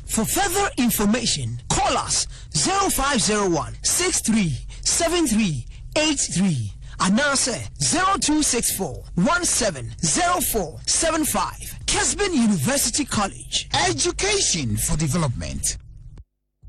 For further information, call us 0501 637383 and now say 0264 170475. Kessben University College. Education for development.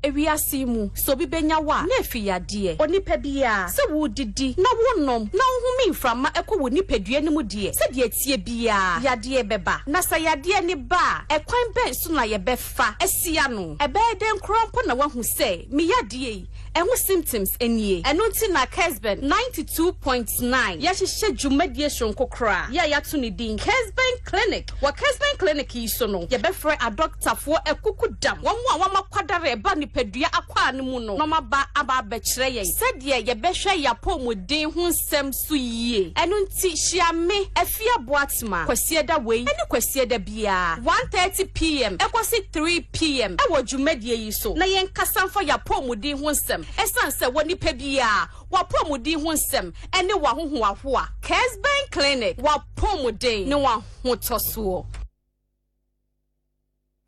Ewiase mu so bi benya wa na afiyade onipa bia se wo didi na wonom na ohumi mframa ekọ wo nipadua ne mu de se de atie bia yade beba na sa yade ne ba ekwan ben so na ye befa asia no ebe den krompo na wahu se me yade ehun symptoms enie eno nti na Kessben 92.9 ya hihye dwumadie shonkokra ya yato ne din Kessben Clinic wa Kessben Clinic yi so no ye befre a doctor fo ekukudam won a wamakwadare eba ni nipadua akwa ne mu no no ba aba bekire yen said ye behwe ya pomuden ho nsem so yie eno nti hyiame afia boatma kwasieda wei ene kwasieda bia 1:30 p.m. ekosi 3 p.m. ewo dwumadie yi so na yen kasanfa ya pomuden ho nsem esanse woni pa bia wa pomuden ho nsem ene wa hoho ahoa Kessben clinic wa pomuden ne wa hotoso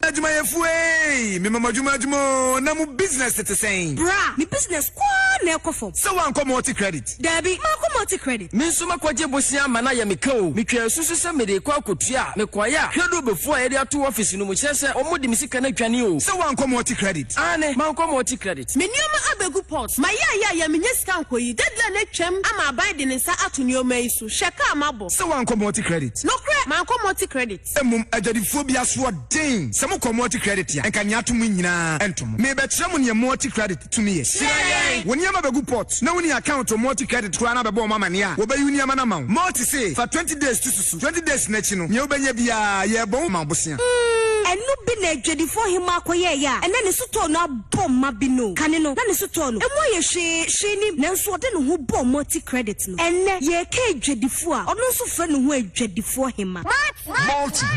Ajuma yefue me mama juma na mu business te saying bra me business kwa na ekofo so wan come multi credit dabi ma ko multi credit me nso makwaje bosia ma na ya me kao me twa susu se me de kwa kotua me kwaya credo befu a ye ato office no mu kyerese omo de misika na twane o so wan come multi credit ane ma ko multi credit me nioma abegu port ma ya me nyesika nkoyi deadline na twam ama aban de nsa ato nioma yi so sheka amabo so wan come multi credit no cre ma ko multi credit emum ajadifo bia so den se mo multi credit ya enka nya atom nyina entom me be kire mo ne multi credit to me yes woni ama begu port na woni account multi credit kura na be bo mama ne a wo be uni ama na ma multi say for 20 days to susu 20 days na chi no ye obenya bia ye bo ma bosia enu bi na adwadifo hima akoye ya ene ne suto no abom ma bi no kane no na ne suto no emu ye hwe ni na nso ode no ho bom multi credit no ene ye ka adwadifo a ono nso fra no ho adwadifo hima multi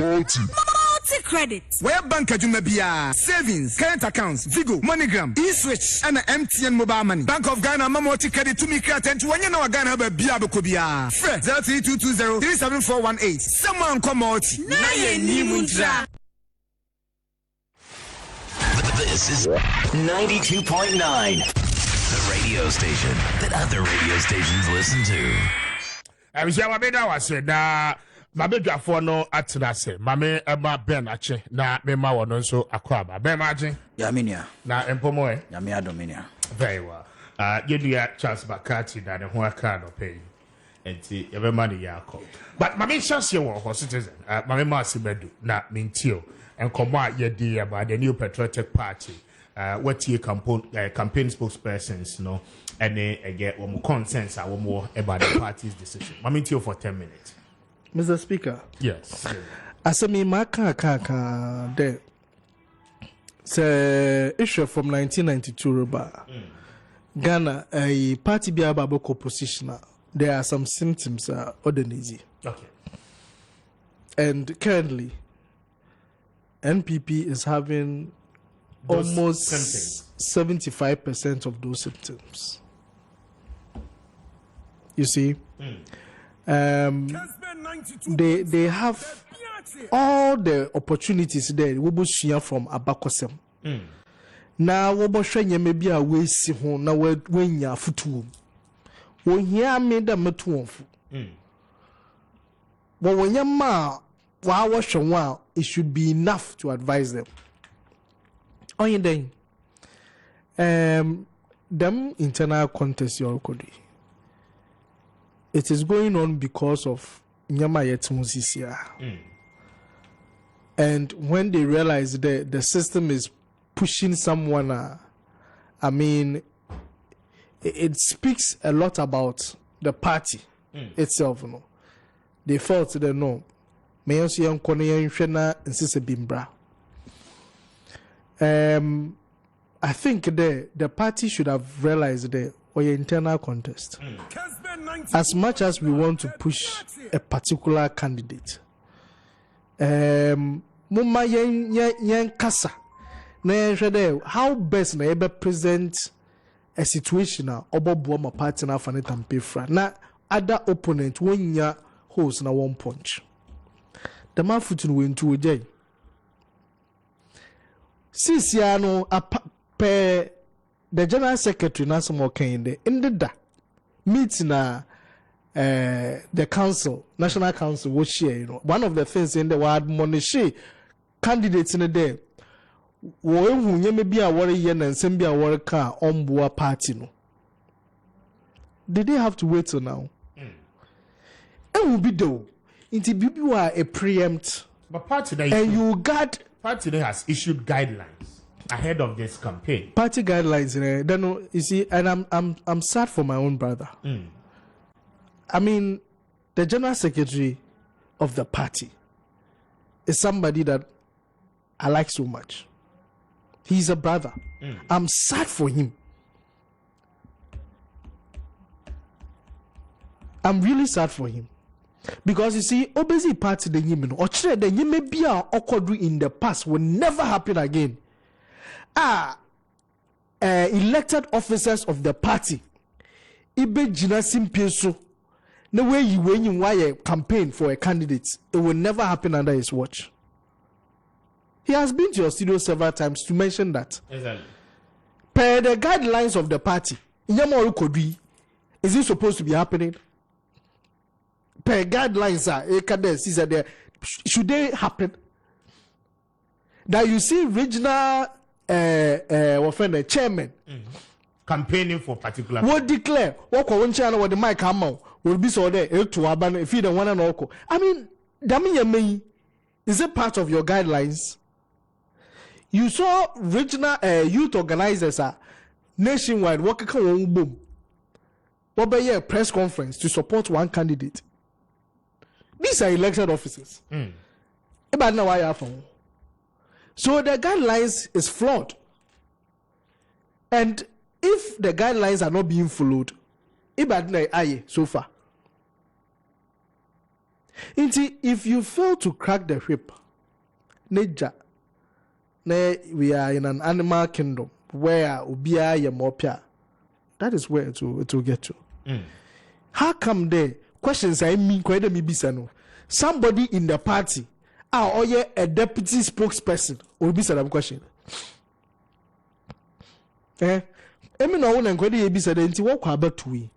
credit where bank adwuma bia savings current accounts Vigo MoneyGram eSwitch and MTN mobile money Bank of Ghana multi credit to me credit and wanya na Ghana ba bia be bia 0322037418 someone come multi na ye ni muntra. This is 92.9, the radio station that other radio stations listen to. Mabedwafo no atena se mame ema ben ache na mema wono nso akwaba ben maje yaminia na empomo yamia dominia very well yedia Charles Bakati na ne ho aka no pay enti yebema ne yakọ but mame chance ye wo citizen mame ma sibedu na mentio enkomo a yedi about the new patriotic party what ye campaign spokespersons no ene ege wo consent a wo about the party's decision mame mentio for 10 minutes. Mr. Speaker. Yes. Asemi maka there. It's issue from 1992 Roba. Ghana a party be about opposition. There are some symptoms ordinary. Okay. And currently NPP is having those almost 75% of those symptoms. You see? They have all the opportunities there. We both share from Abakosem. Now we both share maybe a way see home. Now when you are futu, when you are made a metuonfu. But when you are wow, it should be enough to advise them. On your day, them internal contest your code. It is going on because of Nyama Yetmusisia. And when they realize that the system is pushing someone, I mean, it speaks a lot about the party itself. You know. They felt that no, I think the party should have realized that your internal contest. As much as we want to push a particular candidate, mumma yen kasa na how best na ebe present a situation na obobo ma party na fa ne tampe fra na other opponent wonya holes na one punch. The man footun we ntu ojai sisia no pe the general secretary na some okende ndida meet na the council, national council was share, you know. One of the things in the word money candidates in the day when you may be a warrior and send be a worker on board party. No, did they have to wait till now? It will be though. Into you are a preempt, but party and you got party has issued guidelines ahead of this campaign. Party guidelines, then you see, and I'm sad for my own brother. I mean, the general secretary of the party is somebody that I like so much. He's a brother. I'm sad for him. I'm really sad for him. Because you see, obviously party the Yemen, or the Yemen be occurred in the past will never happen again. Elected officers of the party, Ibe Jina Simpieso, no way you when you wire campaign for a candidate, it will never happen under his watch. He has been to your studio several times to mention that. Exactly. Per the guidelines of the party, Yamoru Kubi, is it supposed to be happening? Per guidelines, should they happen? That you see regional chairman campaigning for particular will declare what channel what the mic will be so there to aban if you don't want to know. I mean, is it part of your guidelines? You saw regional youth organizers nationwide working on boom. What by a press conference to support one candidate. These are elected officers. So the guidelines is flawed. And if the guidelines are not being followed, so far. If you fail to crack the whip, we are in an animal kingdom where that is where it will get to. How come there? Questions I mean, somebody in the party, or a deputy spokesperson, will be said question. I mean, I want to be said, and what about we?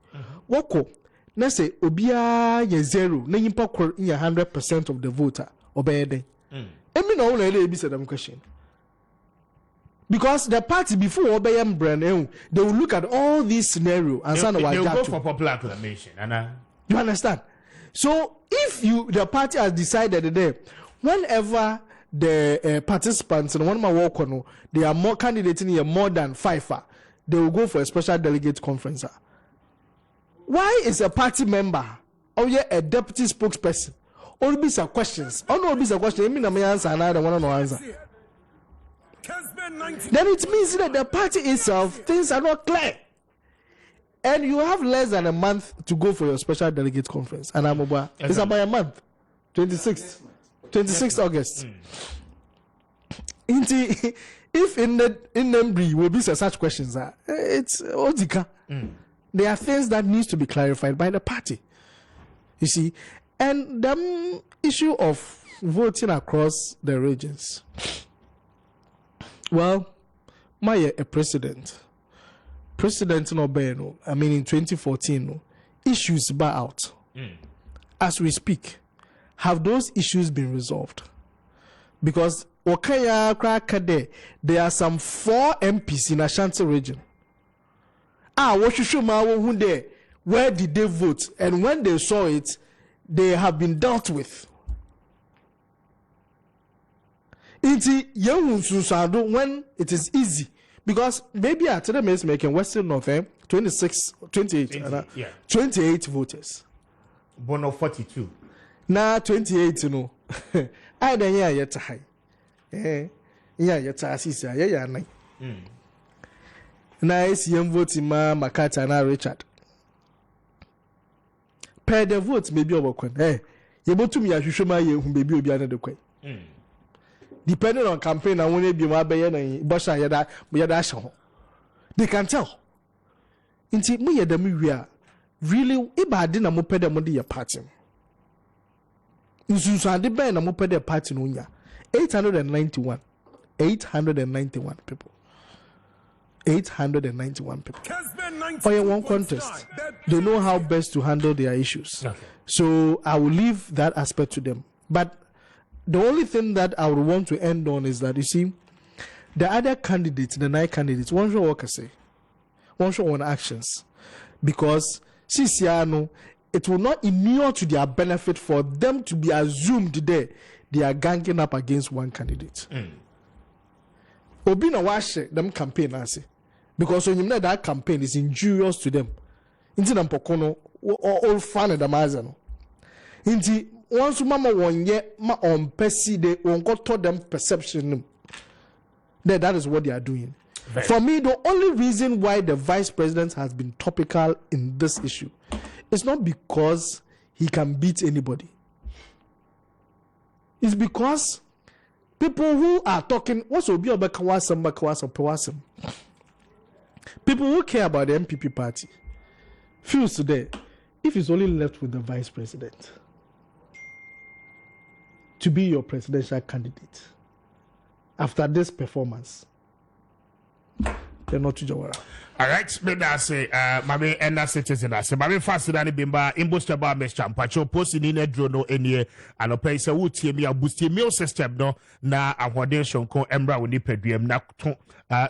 Wako, let's say, Obia ye zero, na yimpa 100% of the voter, obey. I mean, I want to be said question. Because the party before obey brand, they will look at all these scenarios and say, they will go for popular acclamation. You understand? So if the party has decided today, whenever the participants in one of my work on, they are more candidates in more than 5, they will go for a special delegate conference. Why is a party member or a deputy spokesperson? All be some questions. All be some questions. I mean, I answer another one no answer. Then it means that the party itself, things are not clear. And you have less than a month to go for your special delegate conference. And it's about a month. 26th August. If in Nembri will be such questions, it's Odika. There are things that needs to be clarified by the party. You see, and the issue of voting across the regions. Well, a president no beno. I mean, in 2014, issues bar out. As we speak, have those issues been resolved? Because there are some 4 MPs in Ashanti region. What you show me there? Where did they vote? And when they saw it, they have been dealt with. When it is easy, because maybe at the is making Western North 28 voters. Bono 42. Now 28, I don't hear yet high. Yet I see, nice young voting Makata and Richard. Per the votes may be over. You want to me, I should show my who may be another quay. Depending on campaign, I want to be my bayan and Basha Yada, they can tell. Inti me we are really iba dina mo pede mo di ya party. Nsunsu ade ben na mo pede party no nya. 891 people. 891 people. For one contest, they know how best to handle their issues. Okay. So I will leave that aspect to them. But the only thing that I would want to end on is that, you see, the other candidates, the 9 candidates, one show what I say, one show on actions, because CCR, it will not inure to their benefit for them to be assumed there they are ganging up against one candidate. Obina wash them campaign, I say, because when you know that campaign is injurious to them. Inti na mpokono all fan the mazano. Inti once mama one ye ma on pesi de on got to them perception. That is what they are doing. For me, the only reason why the vice president has been topical in this issue is not because he can beat anybody. It's because people who are talking, people who care about the MPP party feels today, if it's only left with the vice president to be your presidential candidate after this performance, they're not to Jawara. All right, me da say, mami enda citizen ase, mami fast da ni bimba imbuster ba Mr. Mpacho post ni ne draw no enie, anope se wutie mi boost immune system no na ahoden shonko embra woni peduem na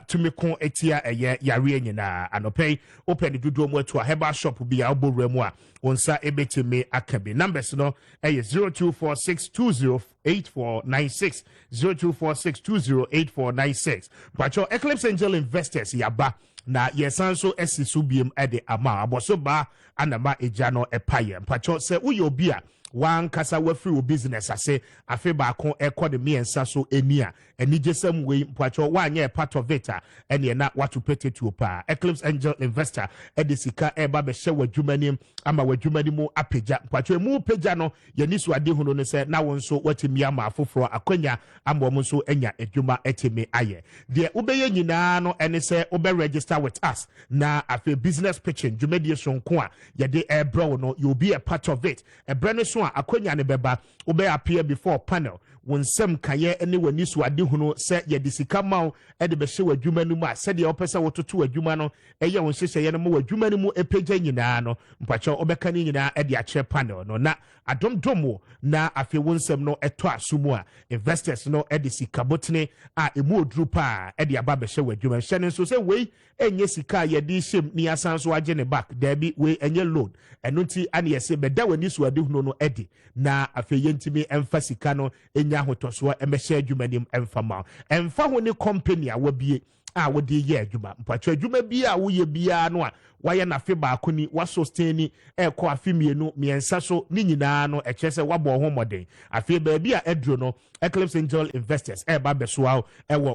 tumi kon etia eye yare nyina anope open dudu mu to a herbal shop bi a obowura mu a onsa ebetime akabe numbers no eye 0246208496 0246208496 Mpacho Eclipse Angel Investors yaba na yesan so esisu biem ede ama aboso ba anama ejano epaye Mpacho se uyo bia wan kasa wafri wo business ase afe ba kon ekode miensa so enia eni jesem we Mpacho wanye part of it ene na watu petetu pa Eclipse Angel Investor edisika eba be hye wadwumanim ama wadwumanim mu apeja Mpacho mu peja no ye nisu ade hunu no se na won so watemi ama afoforo akonya ama mo so enya edwuma etemi aye de ubeye nyina no ene se ube register with us na afe business pitching dwumadie sonko a ye de ebro no you be a part of it ebre so akonya ne beba ube appear before panel wonsem kaye ene wani so ade hunu se ye disika maw ede be hye wadwuma no mu a se de opese wototo wadwuma no eye won hye ye no mu wadwuma no mu epeja nyina no Mpacho obeka ni nyina ede ache panel no na adomdomo na afi wonsem no eto asumu a investors no ede sika botene a emu odru pa ede aba be hye wadwuma hye ne so se wei enye sika ye de hyem ni asan so age ne back there bi wei enye loan eno nti ane ye se beda wani so ade hunu no ede na afi yentimi emfa sika no enya hotoso emehye adwumanim emfama emfa ho ne company a wabie a wodi ye adwuma Mpacho adwuma bi a woye bia no a waye na fe ba akoni wasustain ekọ afi mienu miensa so ni nyina no ekyese wabo ho moden afi ba bi a edro no Eclipse Angel Investors ba beso awo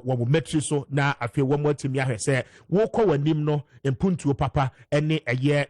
wo metri so na afi wo motimi ahwese wo kọ wanim no empuntuo papa ene eye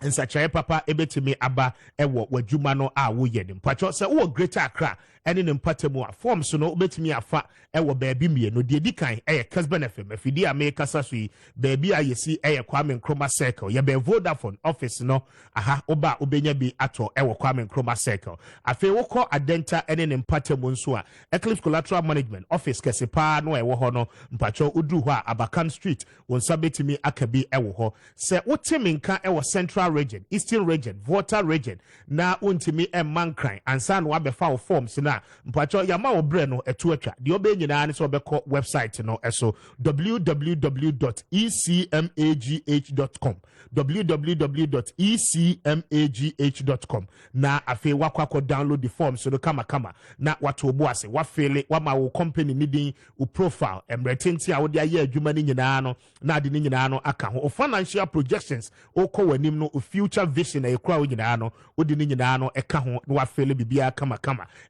nsachaye papa ebetimi aba ewo wadwuma no a woye ne Mpacho se wo Greater Accra ene ne mpatemu a forms no obetimi afa ewo baabi mienu de dikan Kessben FM afidi a me kasa so yi baabi a yesi Kwame Nkrumah Circle ye be Vodafone office no aha oba obenya bi ato ewo Kwame Nkrumah Circle afi wokọ adenta ene ne mpatemu nso a Eclipse Collateral Management office Kesspa no ewo ho no Mpacho udu ho a Abakan Street wonsa betimi akabi ewo ho se wotimi nka ewo Central Region, Eastern Region, Volta Region na untimi mankran ansa no abefa forms na Mpacho yama obre no etu atwa de obe nyina ne so obekọ website no eso www.ecmagh.com www.ecmagh.com na afi wakwako download the forms so kama na watu obuase wafele wama wo company needing u profile emretenti a wo de aye adwuma ni nyina no na ade ni nyina no aka ho financial projections okọ wanim no future vision e kura wo nyina no odi ni nyina no eka ho na wafele bibia kama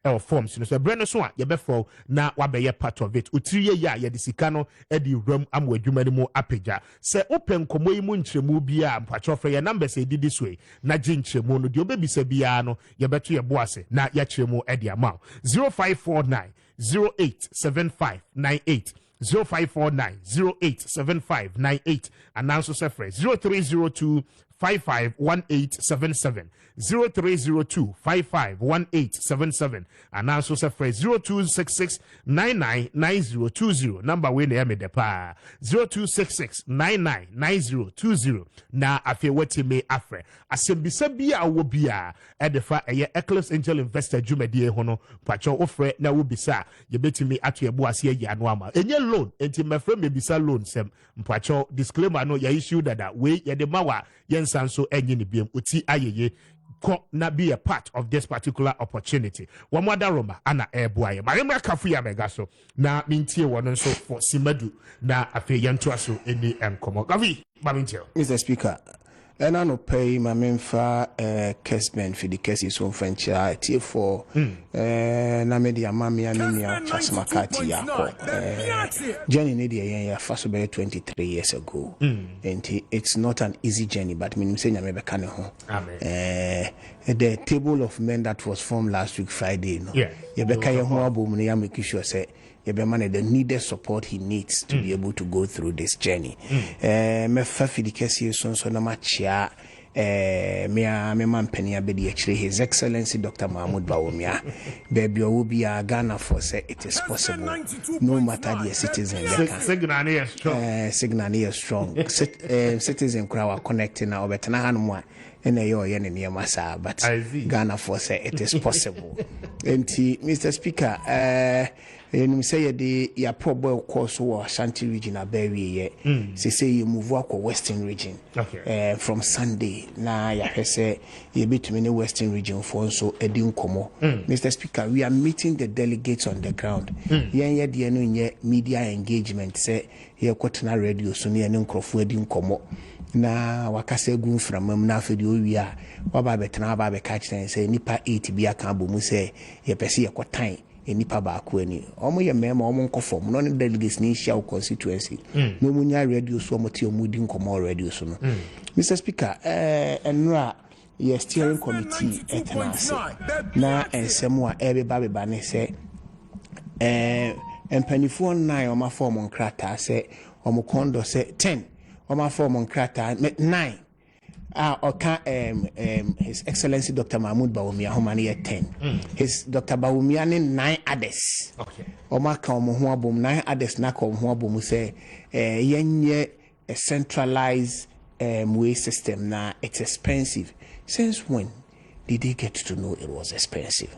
e forms no so brand so a ye befro na wabeye part of it utiriye ya ye de sika no e di ram am adwuma ni mu apagya se open komo yi mu nkyeremu bia Mpacho for your numbers say did this way na jinchemu no de obebisa bia no ye beto ye boase na ya kyeremu e de amount 0549 087598 0549 087598 announce say 0302 551877 0302 551877 and also say 0266999020 number we na me de pa 0266999020 na afi wati me afre asembisa bia wo bia edefa eye Eclipse Angel Investor dwumadie ho no Mpacho ofre na wo bisa ye betimi ato ye bo ase ye anu ama enye loan enti mafre me bisa loan sem Mpacho disclaimer no ya issue dada we ye de mawa yensan so enye ne biem oti ayeye ko na be a part of this particular opportunity. One more Roma ana airboy. Marima Kafuya Megaso na mintie one so for Simadu na afe yanto aso any enkomo. Gavi, Mamintio. Mr. Speaker, And I no pay my memfa Kessben for the cases on French for Namedia Mammy and Chas Makati Jenny Nidia first about 23 years ago. And it's not an easy journey, but me saying I maybe can the table of men that was formed last week Friday. No, yeah, make sure say the needed support he needs to be able to go through this journey. Me fafi the case so na machia me man penny abedi actually His Excellency Dr. Mahmoud Bawumia baby will be a Ghana for say it is possible no matter the citizen signal is strong citizen crowd connecting now but na hanwa and near massa but Ghana for say it is possible. And Mr. Speaker and say the ya probable course or Ashanti region are very say you move walk or Western region from Sunday now ya say you between the Western region for so Edin Komo. Mr. Speaker, we are meeting the delegates on the ground. Media engagement say here Kotana radio so near Nkrofu Edin Komo. Na wakase gun from na fedi owia waba betena ba be catch and say nipa 8 bia kan bomu say ye pese ye kwotan nipa ba ko ani omo ye mema omo nkofom no ne delegates ni share constituency no munya radio so omoti omudi nkomo radio so no Mr. Speaker enra ye steering committee etnase na ensemo a ebe ba ne say empanifo 9 o ma form nkrata say omo kondo say 10 Oma form on krata 9 His Excellency Dr. Mahmoud Bawumia Homani 10 His Dr. Bawumia 9 others Oma ka omo ho abom 9 others na ka omo ho abom say yenye a centralized way system na it's expensive. Since when did they get to know it was expensive?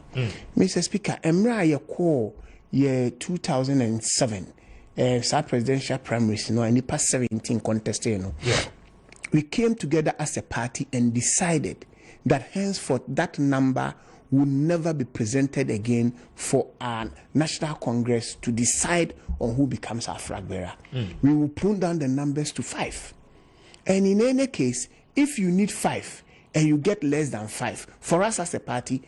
Mr. Speaker, emra ye call year 2007 South presidential primaries, and the past 17 contests, we came together as a party and decided that henceforth that number will never be presented again for our National Congress to decide on who becomes our flag bearer. We will prune down the numbers to 5. And in any case, if you need 5 and you get less than 5, for us as a party,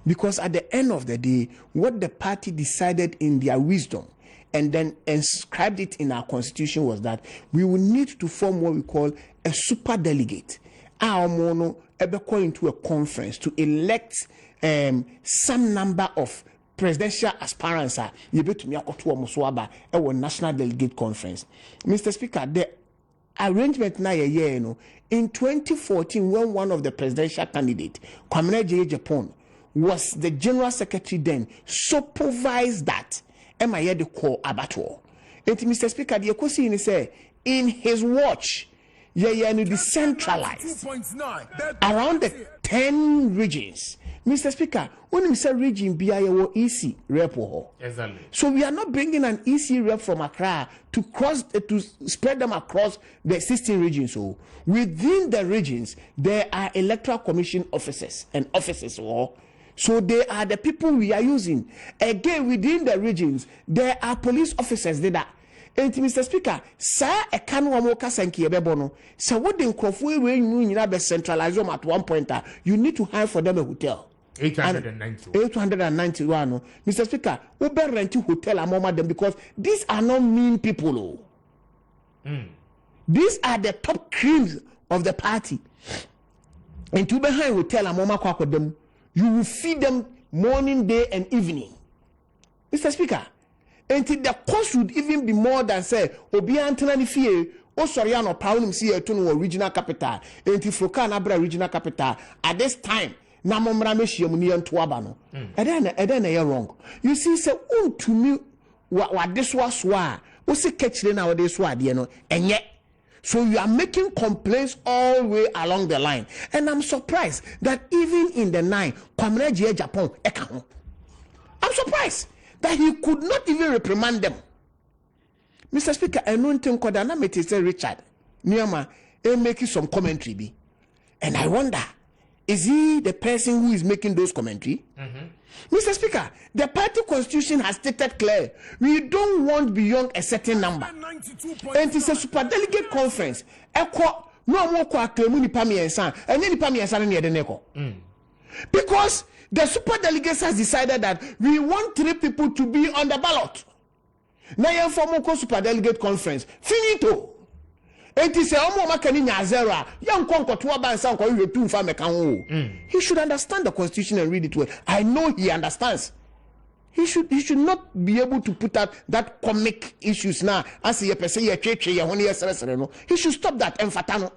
because at the end of the day, what the party decided in their wisdom and then inscribed it in our constitution was that we will need to form what we call a super delegate. Our mono go into a conference to elect some number of presidential aspirants. You bet me a national delegate conference. Mr. Speaker, the arrangement now in 2014 when one of the presidential candidates, Kwame Japan, was the general secretary then, supervised that. Am I the call abattoir? And Mr. Speaker, the question is in his watch, decentralized around the 10 regions. Mr. Speaker, when we say region, BIA EC rep. Exactly. So we are not bringing an EC rep from Accra to cross to spread them across the 16 regions. So within the regions, there are electoral commission officers and officers. So they are the people we are using. Again, within the regions, there are police officers there. And Mr. Speaker, sir, a canwa moka sanki ebebono. So what the Nkrofu when you be centralized at one point, you need to hire for them a hotel. 891. Mr. Speaker, Uber rent hotel among them because these are not mean people. These are the top creams of the party. And to behind hotel among them. You will feed them morning, day, and evening. Mr. Speaker, and the cost would even be more than say, Obi Antonani Fie, O Soriano Paulim see to regional capital, and Tifrokan Abra regional capital. At this time, Namomrameshi Munian Tuabano. And then they are wrong. You see, say, to me, what this was, what's the catch nowadays, and yet. So you are making complaints all the way along the line. And I'm surprised that even in the 9, Kwame Japan, I'm surprised that he could not even reprimand them. Mr. Speaker, I don't think that say Richard Niama making some commentary. And I wonder, is he the person who is making those commentary? Mr. Speaker, the party constitution has stated clear, we don't want beyond a certain number. And it's a super delegate conference. no more kwa claim nipa miensa and nipa miensa na ne de neko. Because the super delegates has decided that we want 3 people to be on the ballot. Now you form a super delegate conference. Finito. It is a omo makani nya zero. Young konko to aba nsan ko you two fa meka ho. He should understand the constitution and read it well. I know he understands. He should not be able to put out that comic issues now. As ye person ye cheche ye honi ye no. He should stop that emfatano.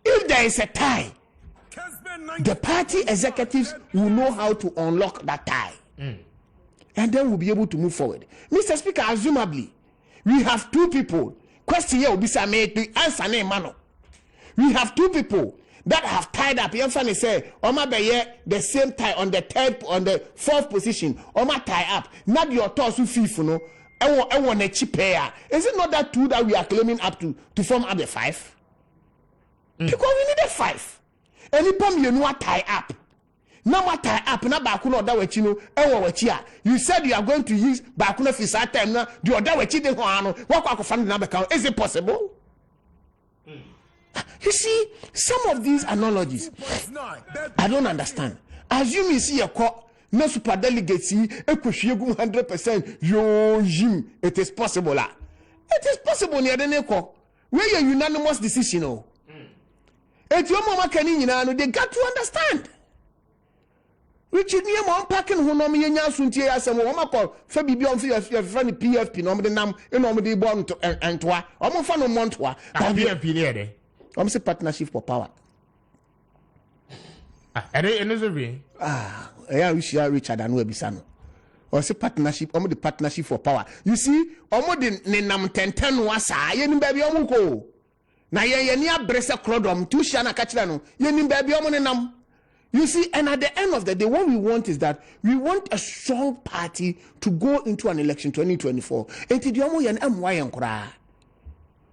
If there is a tie, the party executives will know how to unlock that tie. And then we'll be able to move forward. Mr. Speaker, assumably, we have 2 people. Question here will be made to answer name mano. We have 2 people that have tied up. You funny say, Oma Beye, the same tie on the 4th position. Oma tie up. Not your toss who fifu no. I want a cheap pair. Is it not that 2 that we are claiming up to form up the 5? Because we need a 5. Any pom you know tie up. Now what tie up na bakuno da wachi no ewo wachi a. You said you are going to use bakuno for that time na the other wachi de ho ano. What akofan na beka. Is it possible? You see, some of these analogies I don't understand. Assume you see a court no super delegates ekwohwiegu 100% yo yim. It is possible la. It is possible near the neko. Where your unanimous decision oh. It's your mama can they got to understand. Richard near mom packing who know me and Yasunti as a woman called Fabi Beyond your friend PFP, no the name, and no the born to Antoine, almost fan of Montois. PFP near I'm say partnership for power. Yeah, we share Richard and Webisano. Or say partnership, almost the partnership for power. You see, almost the Nenam 10 was I, and baby Omuko. Na ye nia brese krodom tu shana kachira no ye nim ba bia mo nenam. You see, and at the end of the day, what we want is that we want a strong party to go into an election 2024. Enti di omo ye MY enkora.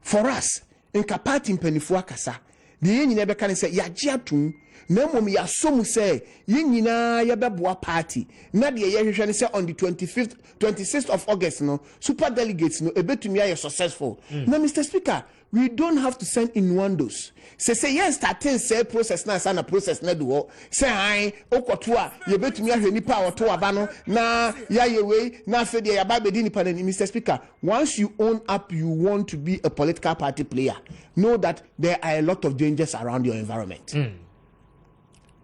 For us, in party mpanifu akasa, the ye nyina be kan say ya gye atum na mom ya som say ye nyina ye beboa party. Na de ye hwehwe ne say on the 26th of August no super delegates no ebetumi aye successful. Na Mr. Speaker, we don't have to send innuendos. Say yes, starting say process na sana process na do. Say ai okotoa ye betumi ahwe nipa oto aba no na ya ye we na afede ya ba bedi nipa na Mr. Speaker. Once you own up you want to be a political party player, know that there are a lot of dangers around your environment.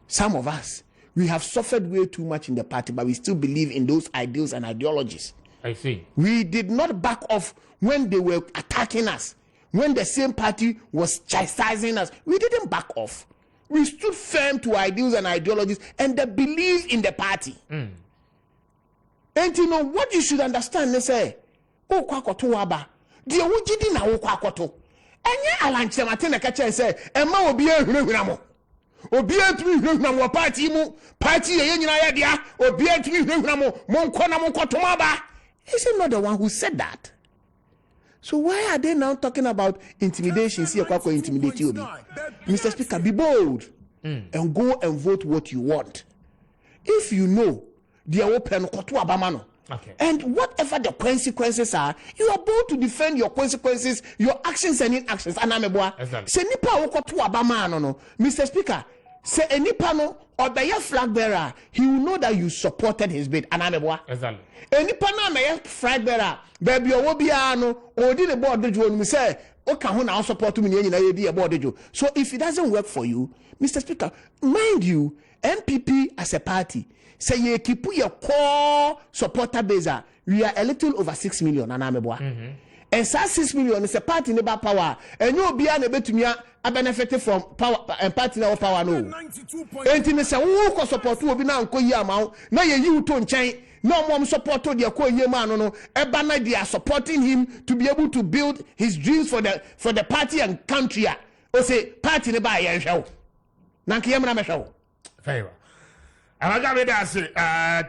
Some of us, we have suffered way too much in the party, but we still believe in those ideals and ideologies. I see. We did not back off when they were attacking us. When the same party was chastising us, we didn't back off. We stood firm to ideals and ideologies and the belief in the party. And you know what you should understand, they say, oh, kwakoto waba. Dia wujidi na wo kwakoto. Enye alanche matene kache say, Emma obi ehunahunamo. Obi atumi hunahunamo party mu, party ye nyina ya dia, obi atumi hunahunamo, monko na monkoto maba. Is he not the one who said that? So why are they now talking about intimidation? See, intimidate you. Mr. Speaker, be bold and go and vote what you want. If you know they are open to Abamano. Okay. And whatever the consequences are, you are bold to defend your consequences, your actions and inactions. Anameboa. Say nipa woko to Abamano no. Mr. Speaker, say nipa no or the flag bearer, he will know that you supported his bid. Anameboa. Exactly. Nipa na me flag bearer, baby owo no or did the board do me say, okay, I support me nyina ye di board do. So if it doesn't work for you, Mr. Speaker, mind you, MPP as a party, say ye keep your core supporter base, we are a little over 6 million anameboa. And 6 million is a party neighbor power, and you be able to benefit from power and party now power no. And in say who support will be now ko ye amount, now you to chain. No more support to the man no. Ebana they are supporting him to be able to build his dreams for the party and country. O say party neighbor ye show. Nanki yemra me show. Very well.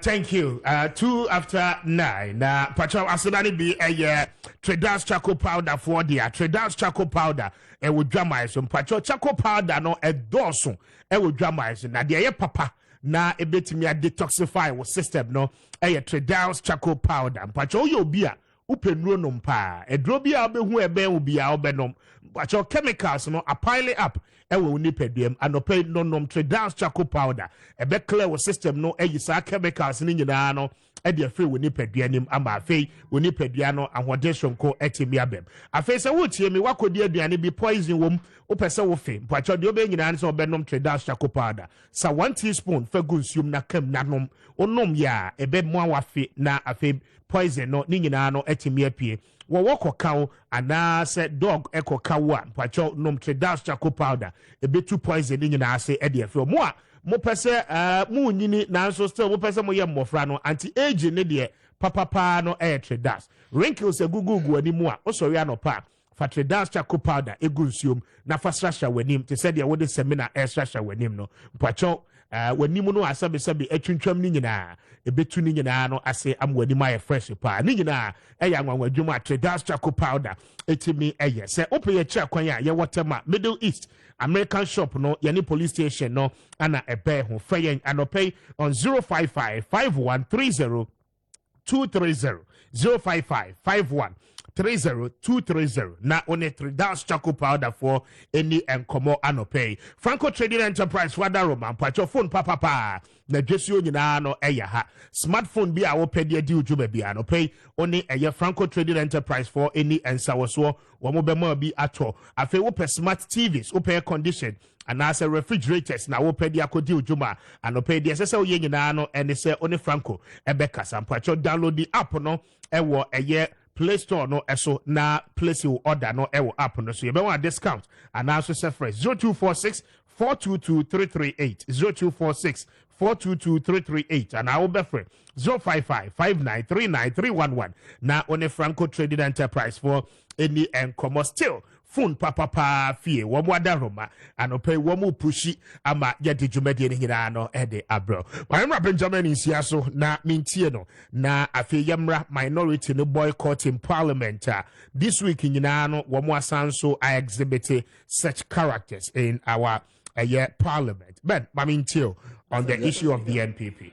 Thank you. 2 after 9. Now, Patrol Asadani be a Traders charcoal powder for the Traders charcoal powder. And with drama is Patrol charcoal powder no a dorsum. And with drama is now the papa. Now a bit me a detoxify with system no a Traders charcoal powder. Patrol you be a upenuro nom pa eduro bi a obehu ebe obi a obenom pacho chemicals no a pile up ewe unipeduem anope no nom tradance charcoal powder ebe clear wo system no eyisa chemicals ni nyina no e de free unipeduanim ama afei unipadua no ahode sonko etimi abem afei se wo tie mi wakodi aduane bi poison wom opese wo fe pacho de obe nyina so obenom tradance charcoal powder sa 1 teaspoon fagunsium na kam nanom onom ya ebe mo awafe na afei poison no ni nyina no etimi apie wo kokaw ana se dog ekokaw a pacho nom tradance charcoal powder ebetu poison ni nyina ase e de afei mo a mo pese mu nyini nanso still mo pese mo ye mmofra no anti age ne de papa no tradance wrinkles egugugu ani mu a osori anopa fa tradance charcoal powder egunsium na fa srasha wanim te se de wo de seminar srasha wanim no pacho wanim no asabe atwintwam ni nyina ebetu ni nyina no ase am wanim aye fresh pa ni nyina eya nwanwadwuma tradance charcoal powder etimi eye se opeye chia kwan ya ye wotema Middle East American shop no yani police station no ana ebe ho fayen anopay on 055 5130 230 055 51 30230 na one tradance charcoal powder for any enkomo anopay Franco Trading Enterprise wada roman pacho phone papa na dwesio nyina no eya ha smartphone bi a wo pede di ujuma bi anopay one eya Franco Trading Enterprise for any ensawoso wo mo be ma bi ato afi wo pe smart TVs wo pe air condition and as a refrigerators na wo pedi akodi ujuma anopay de sese wo ye nyina no ene se one Franco ebeka sampacho download the app no ewo eye Play Store no eso na place you order no ewo app no so you be want discount and also say fresh 0246 422 338 0246 422 338 and I will be free 055 5939 311 na one Franco Trading Enterprise for any encomo still phone papa fie wo mo adaroma anope wo mo pushi ama ye de dwumade ni hira no ede abro Maimra Benjamin Nsiaso na mintie no na afi yamra minority no boycott in parliament this week nyina no wo mo asanso I exhibit such characters in our parliament but mamintie on the issue of the NPP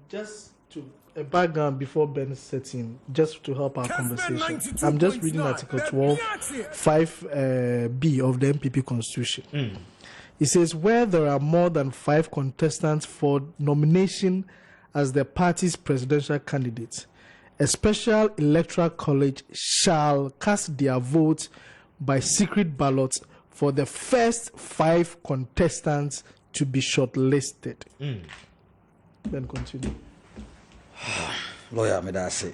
just to a background before Ben sets in, just to help our conversation. I'm just reading Article 12, 5B of the NPP Constitution. It says, where there are more than 5 contestants for nomination as the party's presidential candidate, a special electoral college shall cast their votes by secret ballots for the first 5 contestants to be shortlisted. Then continue. Lawyer Medase,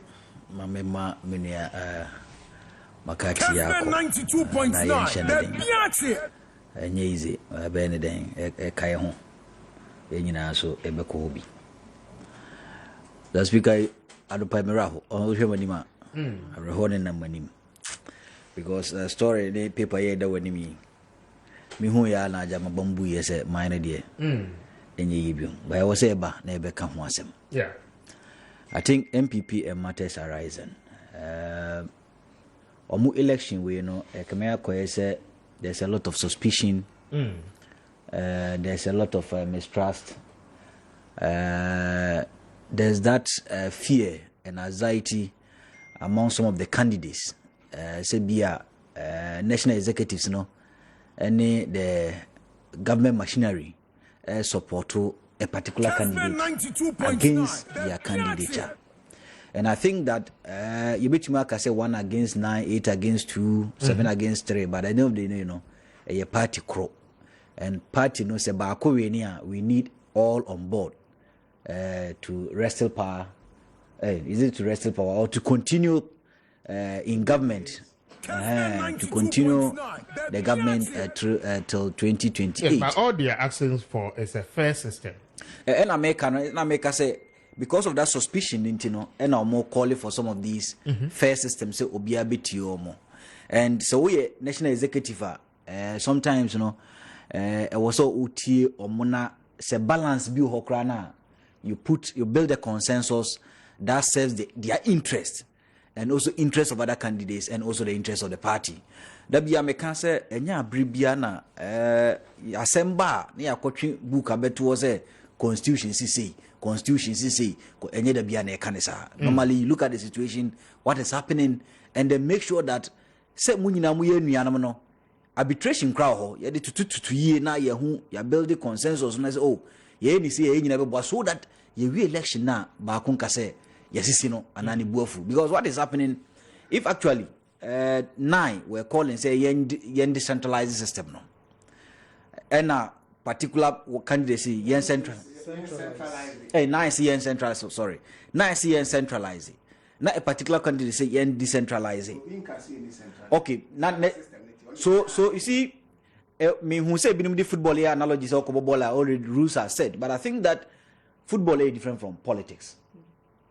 Mamma Minia Makati Yako 92.9 and easy Beneding a Kayaho Enina so Ebekobi. The speaker Adupai Miraho on Humanima, a rehorning and manim. Because the story they paper here that when me Mihuya Najama Bambu is a minor dear. In Yibu, but I was able never come once. Yeah. I think MPP and matters are rising. Omu election we there's a lot of suspicion. There's a lot of mistrust. There's that fear and anxiety among some of the candidates. Say national executives, any the government machinery support to a particular candidate against their candidature. And I think that you bet me I say 1 against 9, 8 against 2, 7 against 3, but I know they a party crow. And party say we need all on board to wrestle power. Is it to wrestle power or to continue in government? To continue the government till 2028. Yes, but all they are asking for is a fair system. And I make say because of that suspicion, and I'm more calling for some of these fair systems. Say obia beti omo, and so we national executive. Sometimes also uti omona se balance bi hokrana. You build a consensus that serves their interest. And also interest of other candidates and also the interest of the party. That be a mekanse enya bribiana asemba ni akotwe book abeto was a constitution cc constitution say enye da bia na ekanisa. Normally you look at the situation, what is happening, and then make sure that say munyina mu ye nuanam no arbitration crowd ho ye de tutu ye na ye hu ya build the consensus na say oh ye ni say ye nyina be so that ye we election na ba kun ka say yesisi no anani buafu, because what is happening if actually 9 were calling say yen decentralized system no and a particular candidacy yen central 9 see yen centralized, sorry 9 see yen centralized, not a particular candidacy yen decentralized. Okay, not so you see me who say binim the football here analogies or ball already rules are said, but I think that football is different from politics.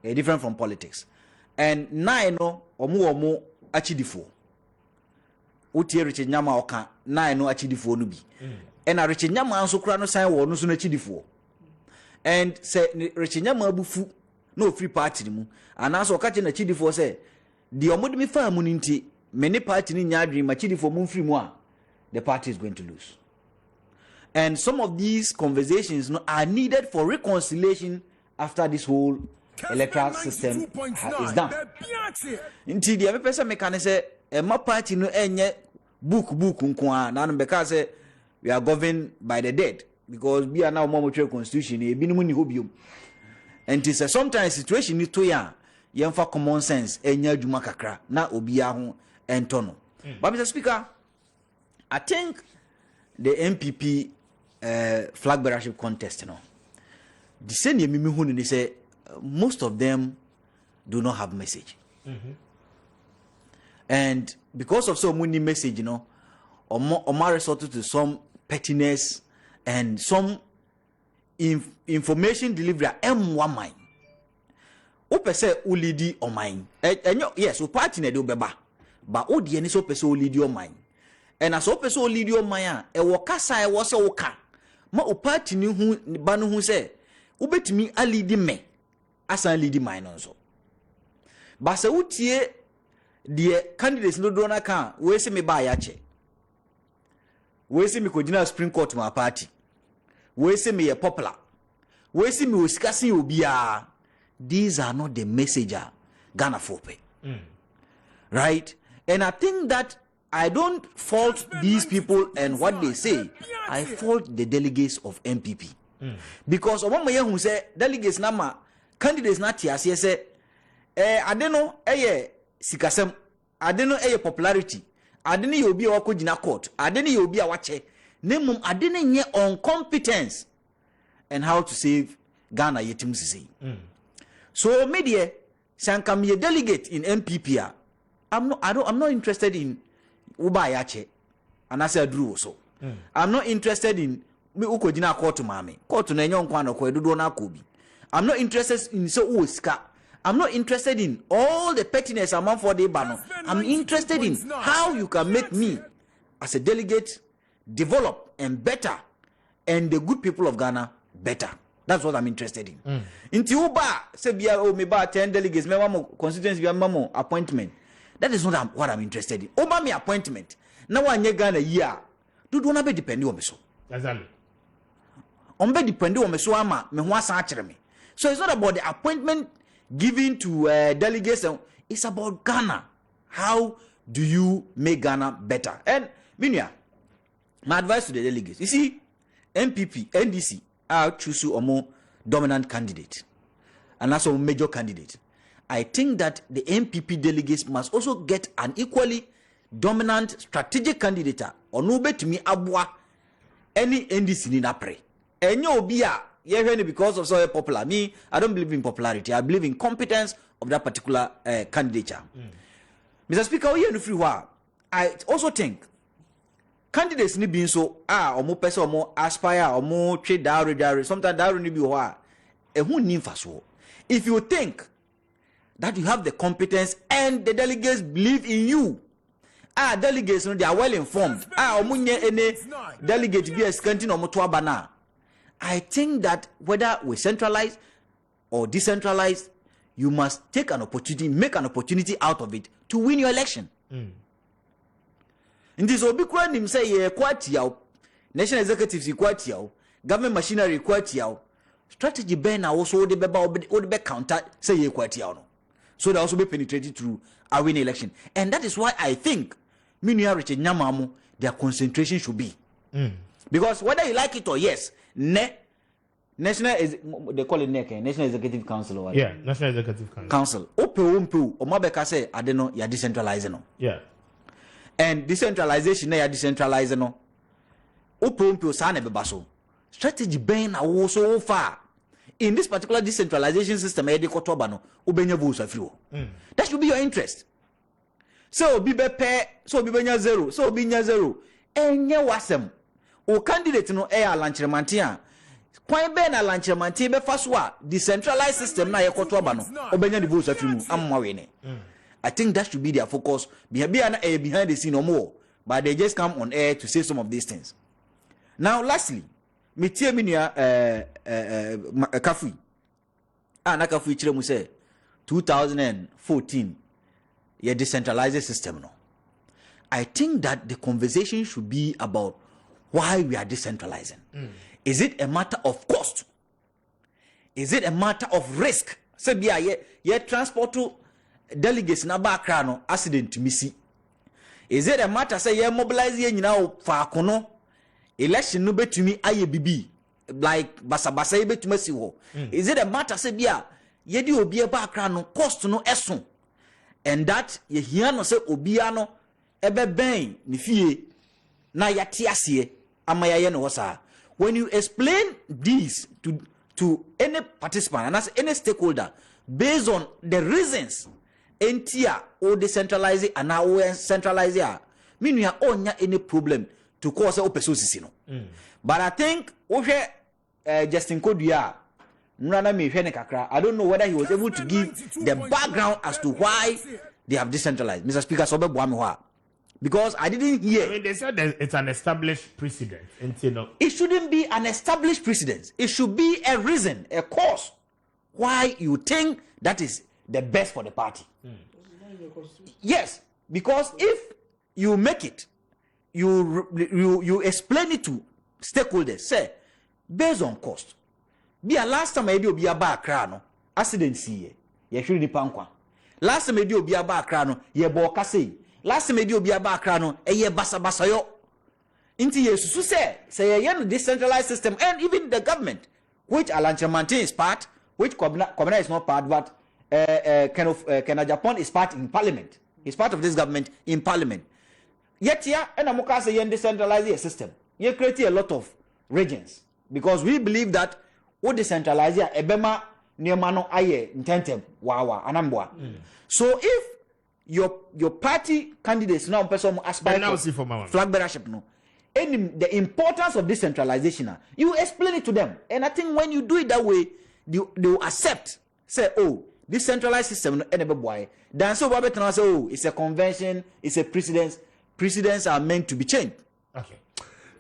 Different from politics. And 9 no omu achidifo. Utie Richard Nyama oka 9 no achidifo no bi. And a Richard Nyama anso kura no sign wo no so no achidifo. And say Richard Nyama abufu no free party ni mu. And also oka na achidifo say the omudi mi fa mu nti many party ni nya adwin achidifo mu free mu a the party is going to lose. And some of these conversations are needed for reconciliation after this whole electoral system is done. Inti the every person can say my party no enye book nkwa na no because we are governed by the dead, because we are now more constitution e binimu ni hobium. And it is sometimes situation ni to ya yemfa common sense enya adwuma kakra na obia ho entono. But Mr. Speaker, I think the MPP flag bearership contest the same mimi hu ni say most of them do not have message. And because of so many message, Omar resorted to some pettiness and some information delivery M1 mind. Ope say ulidi o mind. Yes, o party na do beba. But o di eni so pese ulidi o mind. And as o pese ulidi o mind e wo kasa e wo se wo ka. Ma o party ni hu ba no hu say ubetimi alidi me. Asan lead mine also. But se utie the candidates no do na kan we se me ba ya che. We se me kojina Supreme Court my party. We se me ye popular. We se me osikasi obia. These are not the messenger Ghana for pay. Right? And I think that I don't fault these people and what they say. I fault the delegates of MPP. Because Obama ye who say delegates nama candidates not here say adeno sikasem adeno popularity adeno ye obi a wakojina court adeno ye obi a wache nemum adeno nye on competence and how to save Ghana yetim sisi. So media sankam ye delegate in MPP I'm not interested in uba yache and I said drew so I'm not interested in me ukojina court mame court na enyo nkwa no ko edodo na Kubi. I'm not interested in so uska. I'm not interested in all the pettiness among for the bano. I'm interested in how you can make me as a delegate develop and better and the good people of Ghana better. That's what I'm interested in. Inti uba se bia o me ba 10 delegates me wa mo constituency bia mo appointment. That is not what I'm interested in. Oba me appointment. Na wa nye Ghana year. Do na be depend on me so. Exactly. On be depend on me so ama me ho asa akere me. So it's not about the appointment given to delegates. It's about Ghana. How do you make Ghana better? And Minya, my advice to the delegates. You see, MPP, NDC are choosing a more dominant candidate. And also a major candidate. I think that the MPP delegates must also get an equally dominant strategic candidate. Or no bet me abwa any NDC ni na pre. Enyo obia because of so popular. Me, I don't believe in popularity. I believe in competence of that particular candidature. Mr. Speaker, I also think candidates need being so or more person or more aspire or more trade dowry. Sometimes dowry need be who need so. If you think that you have the competence and the delegates believe in you, delegates they are well informed. Any delegate be a scanting or more bana. I think that whether we centralize or decentralize, you must take an opportunity, make an opportunity out of it to win your election. In this obikwa say ye kwati yaw, national executives kwati yaw, government machinery kwati yaw, strategy ben also the be counter say ye kwatiano. So they also be penetrated through a win election. And that is why I think Minya Richard Nyamamu, their concentration should be. Because whether you like it or yes, National they call it NEC, National Executive Council or what? Yeah, National Executive Council. Ope or Mabeka say, I don't know, you're decentralizing. Yeah. And decentralization, you're decentralizing. Ope Sane Bebaso. Strategy ben are so far. In this particular decentralization system, that should be your interest. So be pay, so be zero, so be zero. And ya wasem. O candidate no air lanchremantia. Point ben a lanchremantia be faswa decentralized system na yekotoba no. Obenya the votes of you. I think that should be their focus. Behind the scene no more. But they just come on air to say some of these things. Now, lastly, metie minia Kafui. Na Kafui chire mu say 2014 ye decentralized system no. I think that the conversation should be about why we are decentralizing. Is it a matter of cost? Is it a matter of risk? Say bia ye transport to delegates na background no accident misi. Is it a matter say ye mobilize ye nyina fa akono election no betumi aye bibi like basa betumi si ho. Is it a matter say bia ye di obi e background no cost no eson and that ye hia no say obi ano ebe ben ni fie na yate ase amaya no wosa. When you explain this to any participant and as any stakeholder based on the reasons entia or decentralize and now centralize ya mean you onya any problem to cause a person no. But I think Justin Kodua Nrana me hwene kakra. I don't know whether he was able to give the background as to why they have decentralized. Mr. Speaker, so because I didn't hear. I mean, they said that it's an established precedent. It shouldn't be an established precedent. It should be a reason, a cause why you think that is the best for the party. Yes, because if you make it, you explain it to stakeholders, say, based on cost. Be a last time I do be a back crano, accident see ye should the pankwa. Last time I do be a back crano, ye boka say. Last time I do be a back crano, a ye basa yo. Inti yes, so say a decentralized system, and even the government, which Alan Chamantin is part, which Kwame is not part, but Japan is part in parliament. He's part of this government in parliament. Yet here, and Amoka say you decentralize a system. You create a lot of regions because we believe that we decentralize ebema niemano aye intentem wawa anambwa. So if your party candidates now person aspire flag bearership no, and the importance of decentralization, you explain it to them, and I think when you do it that way, they will accept. Say, oh, this centralized system then so Robert can say, oh, it's a convention, it's a precedence. Precedents are meant to be changed. Okay.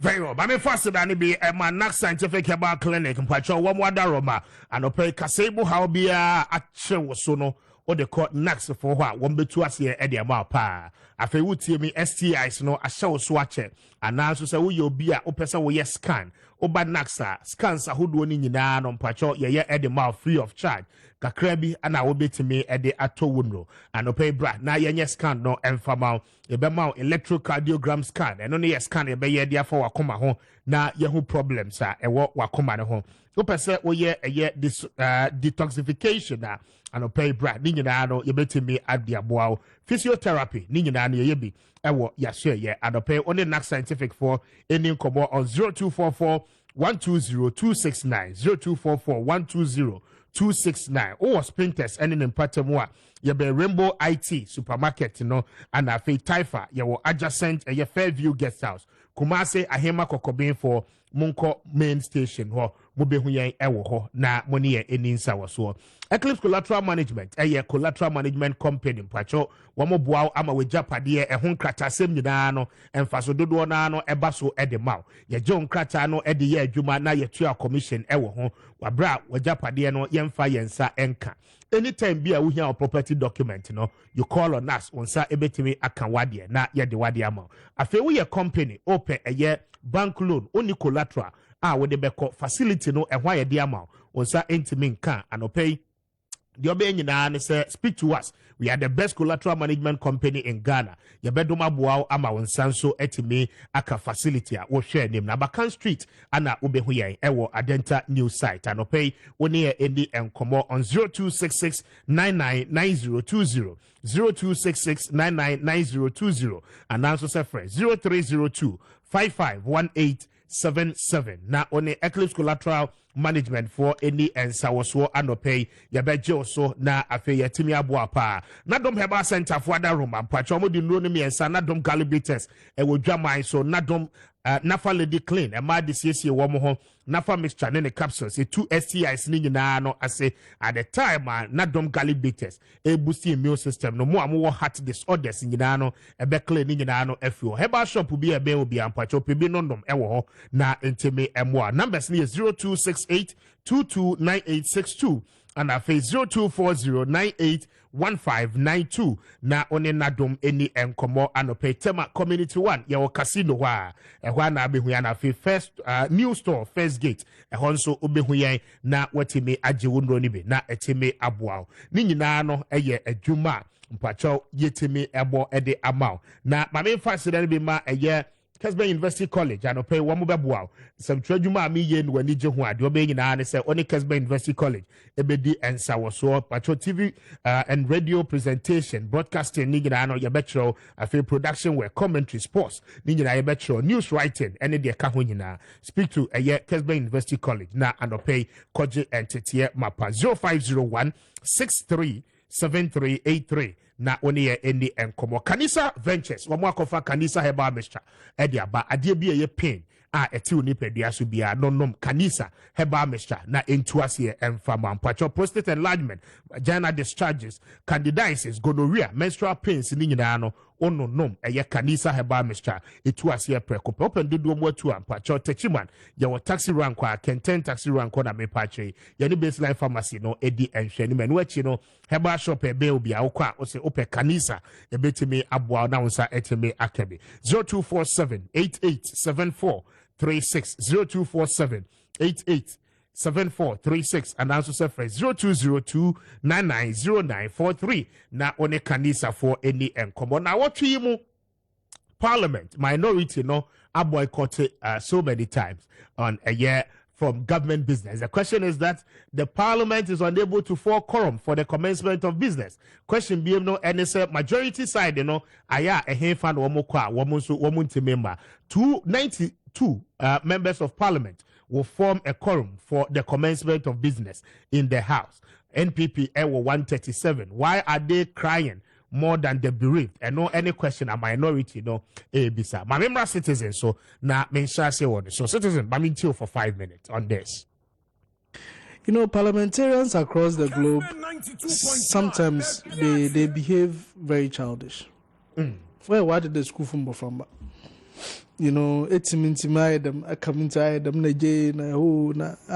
Very well. But me first than be a man scientific herbal clinic and patrol one more daroma and open Kasebo how be a sono or the court next for what one be to us here at the amount pa. If you would see me STIs no a show swatch and now so say you'll be a person with your scan. Oba Naxa scans a hood one in on patrol ye at the mouth free of charge. Kakrebi and I will be to me at the ato window and opay bra na ye scan no enfamau ebemau electrocardiogram scan and only a scan ebe ye dia for wakoma home na ye hu problems e wo wakoma ne ho opese wo ye this detoxification na and opay bra ni nyina no ye betimi adiaboa physiotherapy ni nyina no ye bi ewo ya share ye and opay only Nax Scientific for any kobo on 0244 120269 0244 120 269 or sprinters and in Patamua ye be Rainbow IT supermarket no and a fe Taifa ye wo adjacent ye Fairview guest house Kumase Ahema Kokobin for Munko main station ho mubehu yen ewo ho na moni ye eninsa waso Eclipse Collateral Management ye collateral management company mpacho wamo boa ama we japade e ho nkrata sem nyina no emfaso dodo na no eba so e de maw ye jo nkrata no e de ye adwuma na ye tua commission ewo ho wabra we japade no yemfa yensa enka anytime be a we hear property document no you call on us onsa ebetimi aka wade na ye de wade ama afi we ye company open a ye bank loan only collateral we de beko facility no ehwa ye de ama onsa ntimi nka anopay the obey nyina say speak to us. We are the best collateral management company in Ghana. Yabedoma buao ama wonsanso etime aka facility a wo share name na Bakan Street ana ubehu yen ewo Adenta news site anopay woni e endi enkomo on 0266999020 0266999020 and also say friend 0302 551877 na one Eclipse collateral management for any and sawoso anopay yabeje so na afe yatimi aboa pa na dom heba center for other room ampacho mo di no ne miensa na dom calibrators e wo dwaman so na dom nafa lady clean e ma de siesie wo mo ho nafa mixture ne capsules e 2 STIs ni nyina no ase at the time na dom calibrators e boost immune system no mo amwo heart disorders nyina no e be clean ni nyina no afio heba shop bi e be obi ampacho pebi no ndom e wo ho na nteme emo numbers ni 0268229862 and a face 0240981592 na one nadom any enkomo anope tema community 1 yawo casino wa ehwa na abehu ya na fe first new store first gate ehonso obehu yan na watime ajewo ndro ni be na etime aboa ni nyina no eye adwuma mpacho yetime ebo ede amao na mame fasida ni be ma eye Kessben University College and pay one mobile. Some trajuma me yen when you do ade obey na ne say only Kessben University College ebedi and sawoso patro TV and radio presentation broadcasting ni na no ye betro afi production where commentary sports ni na ye betro news writing any de ka ho nyina speak to Kessben University College na and pay koje entity mapa 0501 637383 na oni ye endi enkomo Kanisa Ventures wamo akofa Kanisa Herbal Mixture edi aba adie bi ye pain a eti oni pedua so bia nonom Kanisa Herbal Mixture na entuase emfama mpacho prostate enlargement vaginal discharges candidiasis gonorrhea menstrual pains ni nyina no ono nom eye Kanisa Herbal Mixture etuase preko open dodo mo atu mpacho techiman ye wo taxi rank a kenten taxi rank na me pache ye ni baseline pharmacy no edi enhwe ni menu achi no Herbal shop ebe obi a okwa o se ope Kanisa ebetimi aboa na wonsa etimi akabe 0247887436 0247887436 and also say 0202990943 na one Kanisa for any enkomo na what mu parliament minority no boycotted so many times on a year from government business. The question is that the parliament is unable to form quorum for the commencement of business. Question being no NSA majority side, you know, aya a hand woman 292 members of parliament will form a quorum for the commencement of business in the house. NPP were 137. Why are they crying more than the bereaved? And no any question a minority no bisa. My member citizen so na mensha say what so citizen I mean for 5 minutes on this. You know, parliamentarians across the globe sometimes they behave very childish. Well, why did the school from you know, it's intimate them, I come inside them, I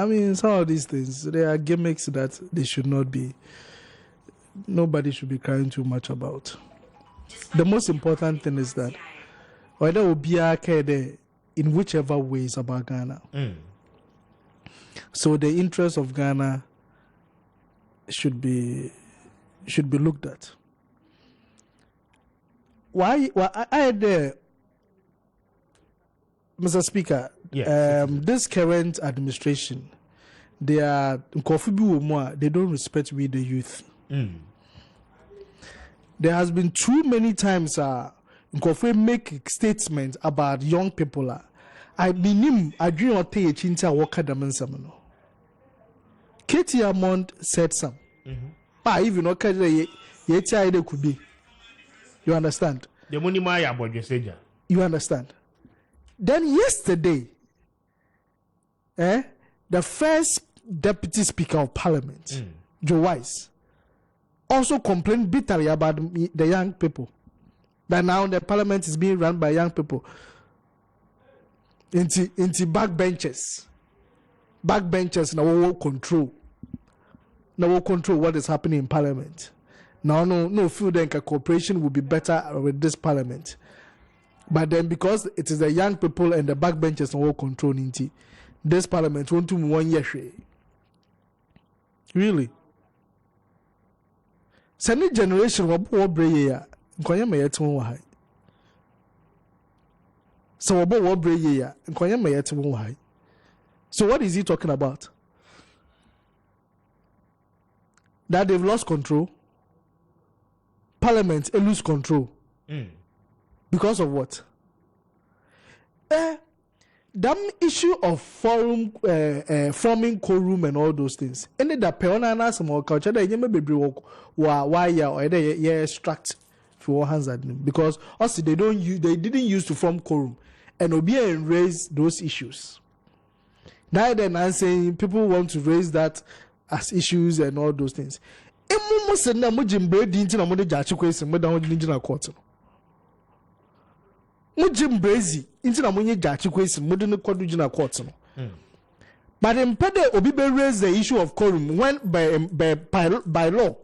mean, some of these things, they are gimmicks that they should not be. Nobody should be crying too much about. The most important thing is that whether will be in whichever way is about Ghana. So the interest of Ghana should be looked at. Why I had Mr. Speaker, this current administration, they don't respect we the youth. There has been too many times Nkofe make statements about young people. I mean I dream or take chinta waka damansamano. Katie Amond said some. But even okay yeti ide Kubi. You understand? The money maya about your you understand? Then yesterday, the first deputy speaker of parliament, Joe Wise, also complained bitterly about the young people. That now the parliament is being run by young people. Into backbenchers. Backbenchers now will control. Now will control what is happening in parliament. Now no feel that cooperation will be better with this parliament. But then because it is the young people and the backbenchers who control this parliament won't do 1 year. Really? Send generation what bray ya. Nkonya me yetu wa hai. So what bray ya. Nkonya me yetu wa hai. So what is he talking about? That they've lost control. Parliament lose control. Because of what? That issue of forming quorum and all those things. Any that peona na some culture that you may be why or they extract for hands at them because also they didn't use to form quorum and Obi and raise those issues. Now then I'm saying people want to raise that as issues and all those things. Emu se na mo jimbre di nti na mo de jachi kwesi mo da ho di na court no. Mo jimbrezi nti na mo nye jachi kwesi mo de no kodu di na court no. But in pede obi be raise the issue of quorum when by law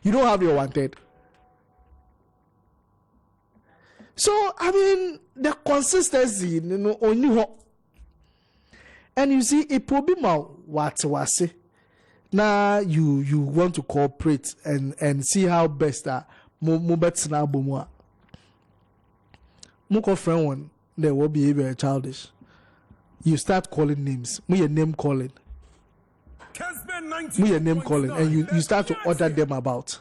you don't have your wanted. So I mean the consistency only ho. And you see it will be what was it. Now you want to cooperate and see how best that mo bets na bomo. Mo friend one they will be very childish. You start calling names. Mo your name calling. Mo your name calling and you start to order them about.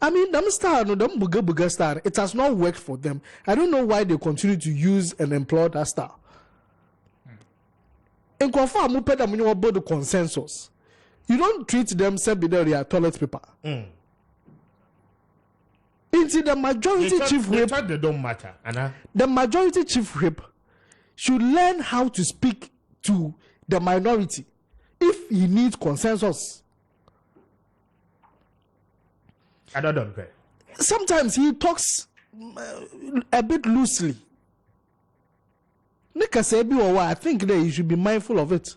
I mean, them star no them buga star. It has not worked for them. I don't know why they continue to use and employ that star. In confirm, you pay them about the consensus. You don't treat them they are toilet paper. Into the majority chief whip, they don't matter. The majority chief whip should learn how to speak to the minority if he needs consensus. I don't pay. Sometimes he talks a bit loosely. I think that you should be mindful of it.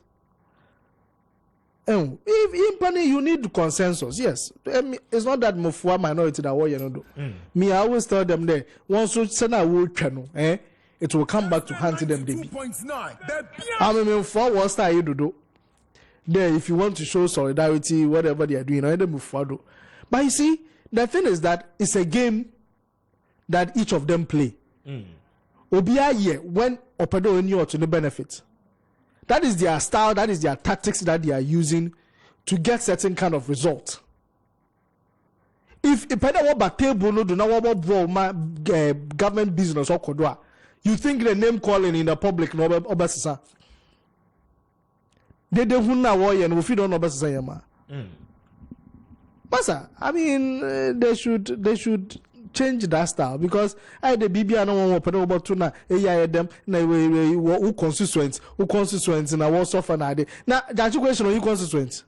If in you need consensus, yes. It's not that mufua minority that what you know do. Me, I always tell them that once you send a word channel, it will come back to hand to them. I mean, for what style you do? There, if you want to show solidarity, whatever they are doing, I don't move forward. But you see, the thing is that it's a game that each of them play. Obiya when opedo any to no benefit. That is their style, that is their tactics that they are using to get certain kind of result. If peda wa table no do na wa government business or kodwa, you think the name calling in the public no obesisa. They hunna wo ye no fi don obesisa yama. Masa, I mean they should change that style because I the BB no one open about tuna them na who constituents na what suffer na dey na that question only constituent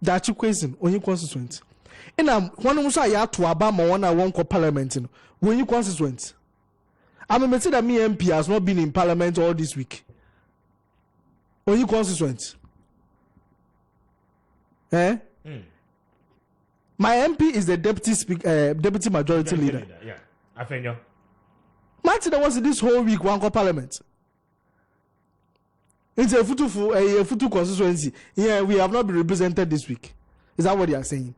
that question only constituent ina one musa ya to aba ma one won ko parliament no when you constituent I'm mean that me MP has not been in parliament all this week only constituent my MP is the deputy majority leader. Yeah, I think you. Martin was this whole week one parliament. It's a futu constituency. Yeah, we have not been represented this week. Is that what they are saying?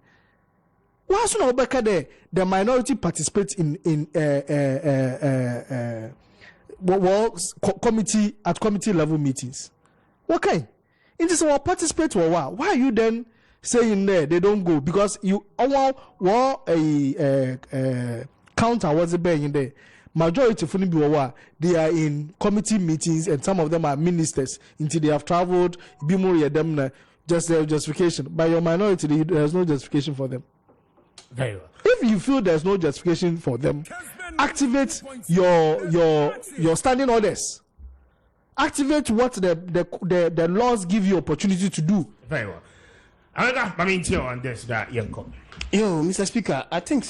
Why should not the minority participate in committee level meetings? Okay, in this one participate or what? Why are you then saying there they don't go because you counter was the in there majority of them they are in committee meetings and some of them are ministers until they have traveled be more them just their justification by your minority there's no justification for them. Very well. If you feel there's no justification for them, activate your standing orders. Activate what the laws give you opportunity to do. Very well. I mean, on this that young Yo, Mr. Speaker, I think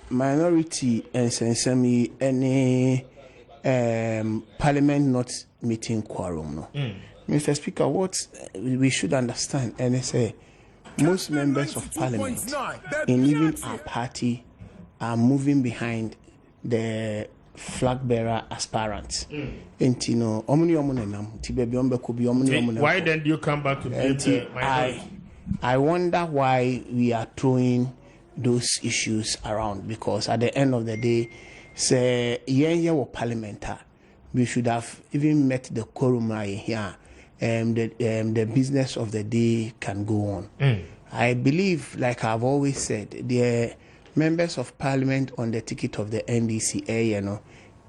minority and semi any parliament not meeting quorum. No, Mr. Speaker, what we should understand and say most members of parliament and even our party are moving behind the flag bearer aspirants. Enti no omni nam ti baby ombeko bi omni. Why then do you come back to the minority? I wonder why we are throwing those issues around, because at the end of the day, say yeah parliament, we should have even met the quorum here. The business of the day can go on. I believe, like I've always said, the members of parliament on the ticket of the NDC,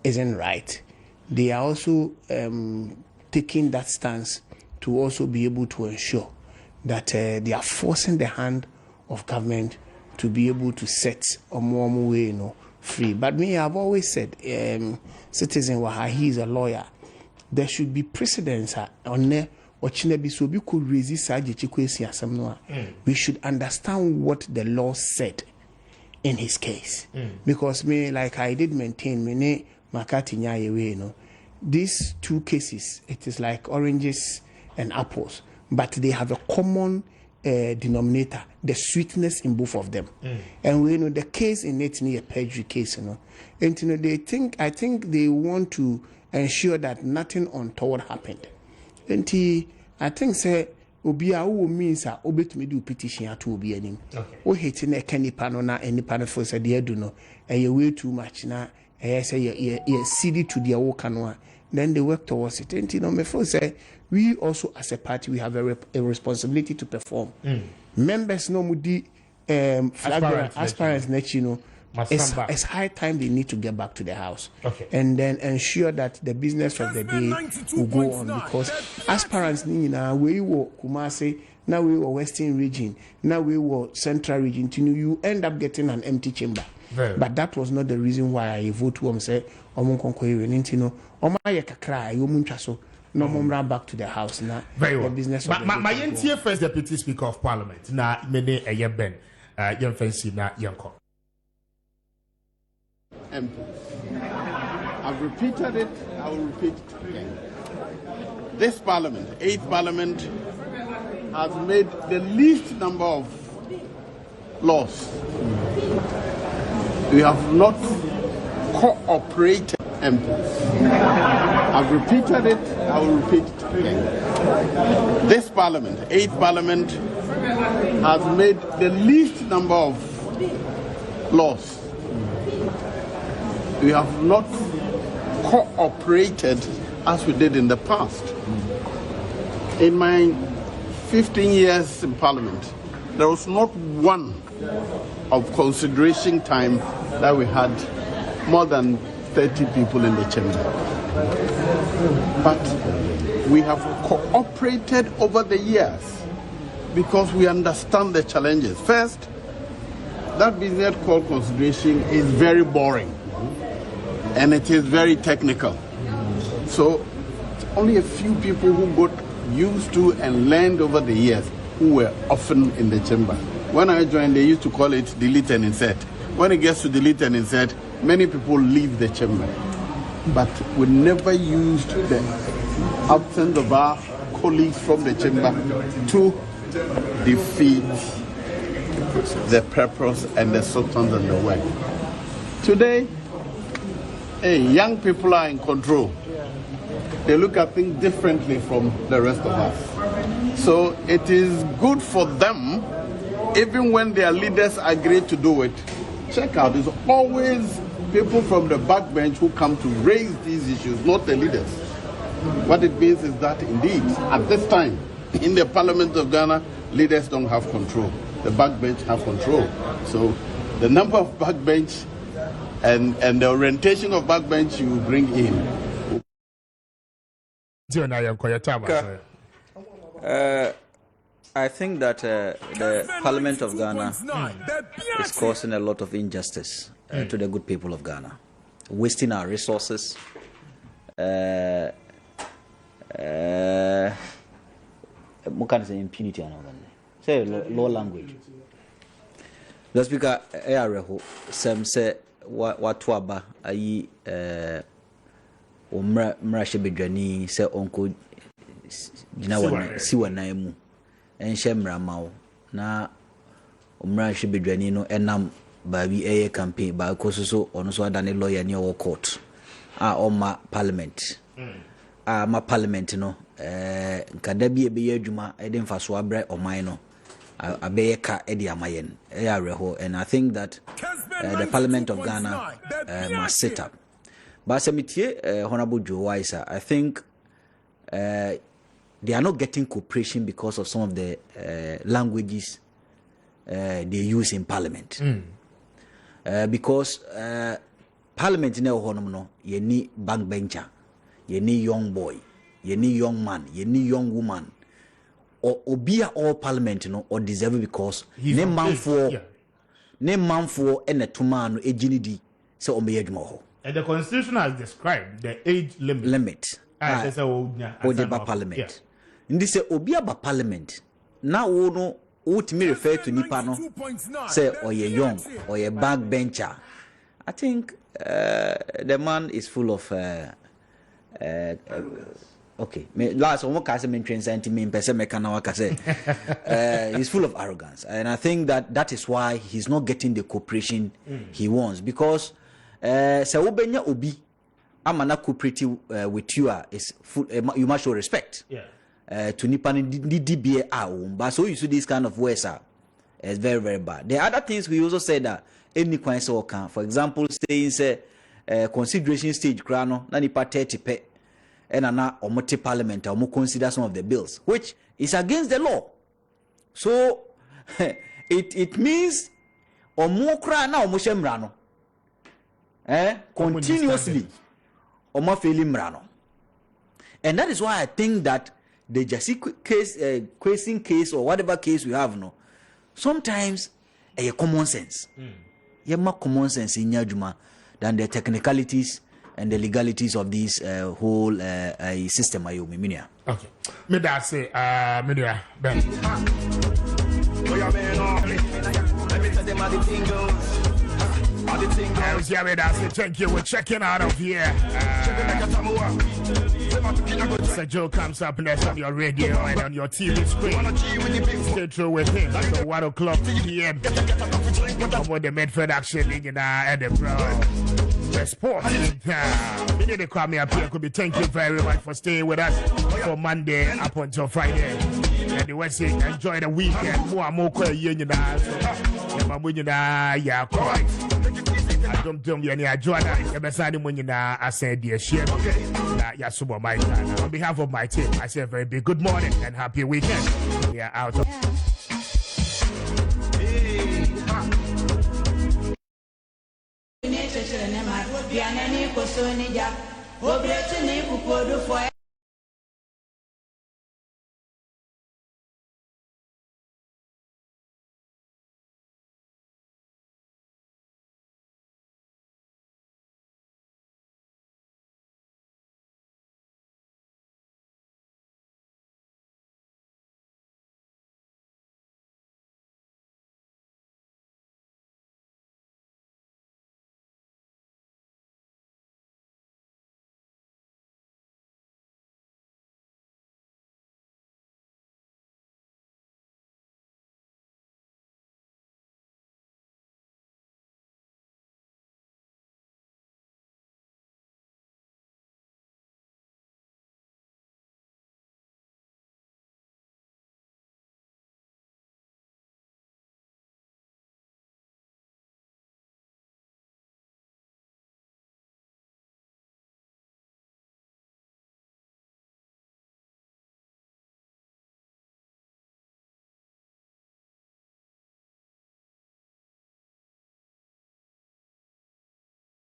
isn't right. They are also taking that stance to also be able to ensure that they are forcing the hand of government to be able to set a more way, free. But me, I've always said, Citizen Waha, he is a lawyer. There should be precedents on there. So we could resist. We should understand what the law said in his case, because me, like I did maintain, me Makati Nyaye, these two cases, it is like oranges and apples, but they have a common denominator, the sweetness in both of them. And we know the case in it near a perjury case, and I think they want to ensure that nothing untoward happened. And I think say Obia who means a obet me do petition to be any. O hating a candy panel na any panel for said dear do no, and you way too much now. I say you city to their work and then they work towards it. And me for say we also as a party we have a responsibility to perform. Members no mudi aspirants next it's high time they need to get back to the house and then ensure that the business of the day will go on, because aspirants now we were Kumasi, now we were Western region, now we were Central region, you end up getting an empty chamber. But that was not the reason why I vote to say no more back to the house now. Very well. The business but of the my NTA first deputy speaker of parliament na mene Kessben young fancy na yanko. I've repeated it, I will repeat it again. This parliament, 8th parliament, has made the least number of laws. We have not cooperated MPs. I've repeated it, I will repeat it again. This parliament, 8th parliament, has made the least number of laws. We have not cooperated as we did in the past. In my 15 years in Parliament, there was not one of consideration time that we had more than 30 people in the chamber. But we have cooperated over the years because we understand the challenges. First, that business called consideration is very boring. And it is very technical. So only a few people who got used to and learned over the years who were often in the chamber. When I joined, they used to call it delete and insert. When it gets to delete and insert, many people leave the chamber. But we never used the absence of our colleagues from the chamber to defeat the purpose and the substance and the work. Today, young people are in control. They look at things differently from the rest of us. So it is good for them, even when their leaders agree to do it. Check out, there's always people from the backbench who come to raise these issues, not the leaders. What it means is that indeed, at this time, in the Parliament of Ghana, leaders don't have control. The backbench have control. So the number of backbench and the orientation of backbench you bring in. I think that the Parliament of Ghana is causing a lot of injustice to the good people of Ghana, wasting our resources. What can I say? Impunity. Say low language. The speaker, some say what waba ayi umra shebedwani say onko gina wana si wana mu enhye mra mawo na umra shebedwani no enam baabi eye campaign ba ko so ono so adane lawyer ni o court oma parliament ma parliament no nkada bi ebe adwuma e de mfaso abre oman no abeye ka e de amayen e areho. And I think that the Parliament of Ghana must sit up. But Honorable Joe Weiser, I think they are not getting cooperation because of some of the languages they use in Parliament. Because Parliament in no, you need backbencher, you need young boy, you need young man, you need young woman, or be all Parliament, or deserve because name man for and a two-man ejinidi so omeyedmo. And the Constitution has described the age limit. Parliament. In this obiaba Parliament. Now no ultimately refer to Nipano say or ye young or ye backbencher. I think the man is full of okay. Last one can say he's full of arrogance, and I think that is why he's not getting the cooperation he wants. Because Ubenya Obi amana cooperative with you is full, you must show respect. To Nipan DBA but so you see this kind of words it's very, very bad. The other things we also said that any kind of for example, stay in say consideration stage grano na nipa 30 pe. And now omote parliament or consider some of the bills, which is against the law. So it means omokra na omoshemrano continuously omofeli. And that is why I think that the Jesse case, questing case or whatever case we have no, sometimes a common sense. You have more common sense in Yajuma than the technicalities and the legalities of this whole system. Okay. Me that say, media Ben. Thank you. We're checking out of here. So Joe comes up next on your radio and on your TV screen. Stay true with him. So 1 o'clock p.m. About the Medford action in Edinburgh. The sport in town. We need to call me up here. Kubi, thank you very much for staying with us for Monday up until Friday. And the West enjoy the weekend. More I don't do any Joanna. Everybody when you I said dear share. Yasubo my time. On behalf of my team, I say a very big good morning and happy weekend. We are out of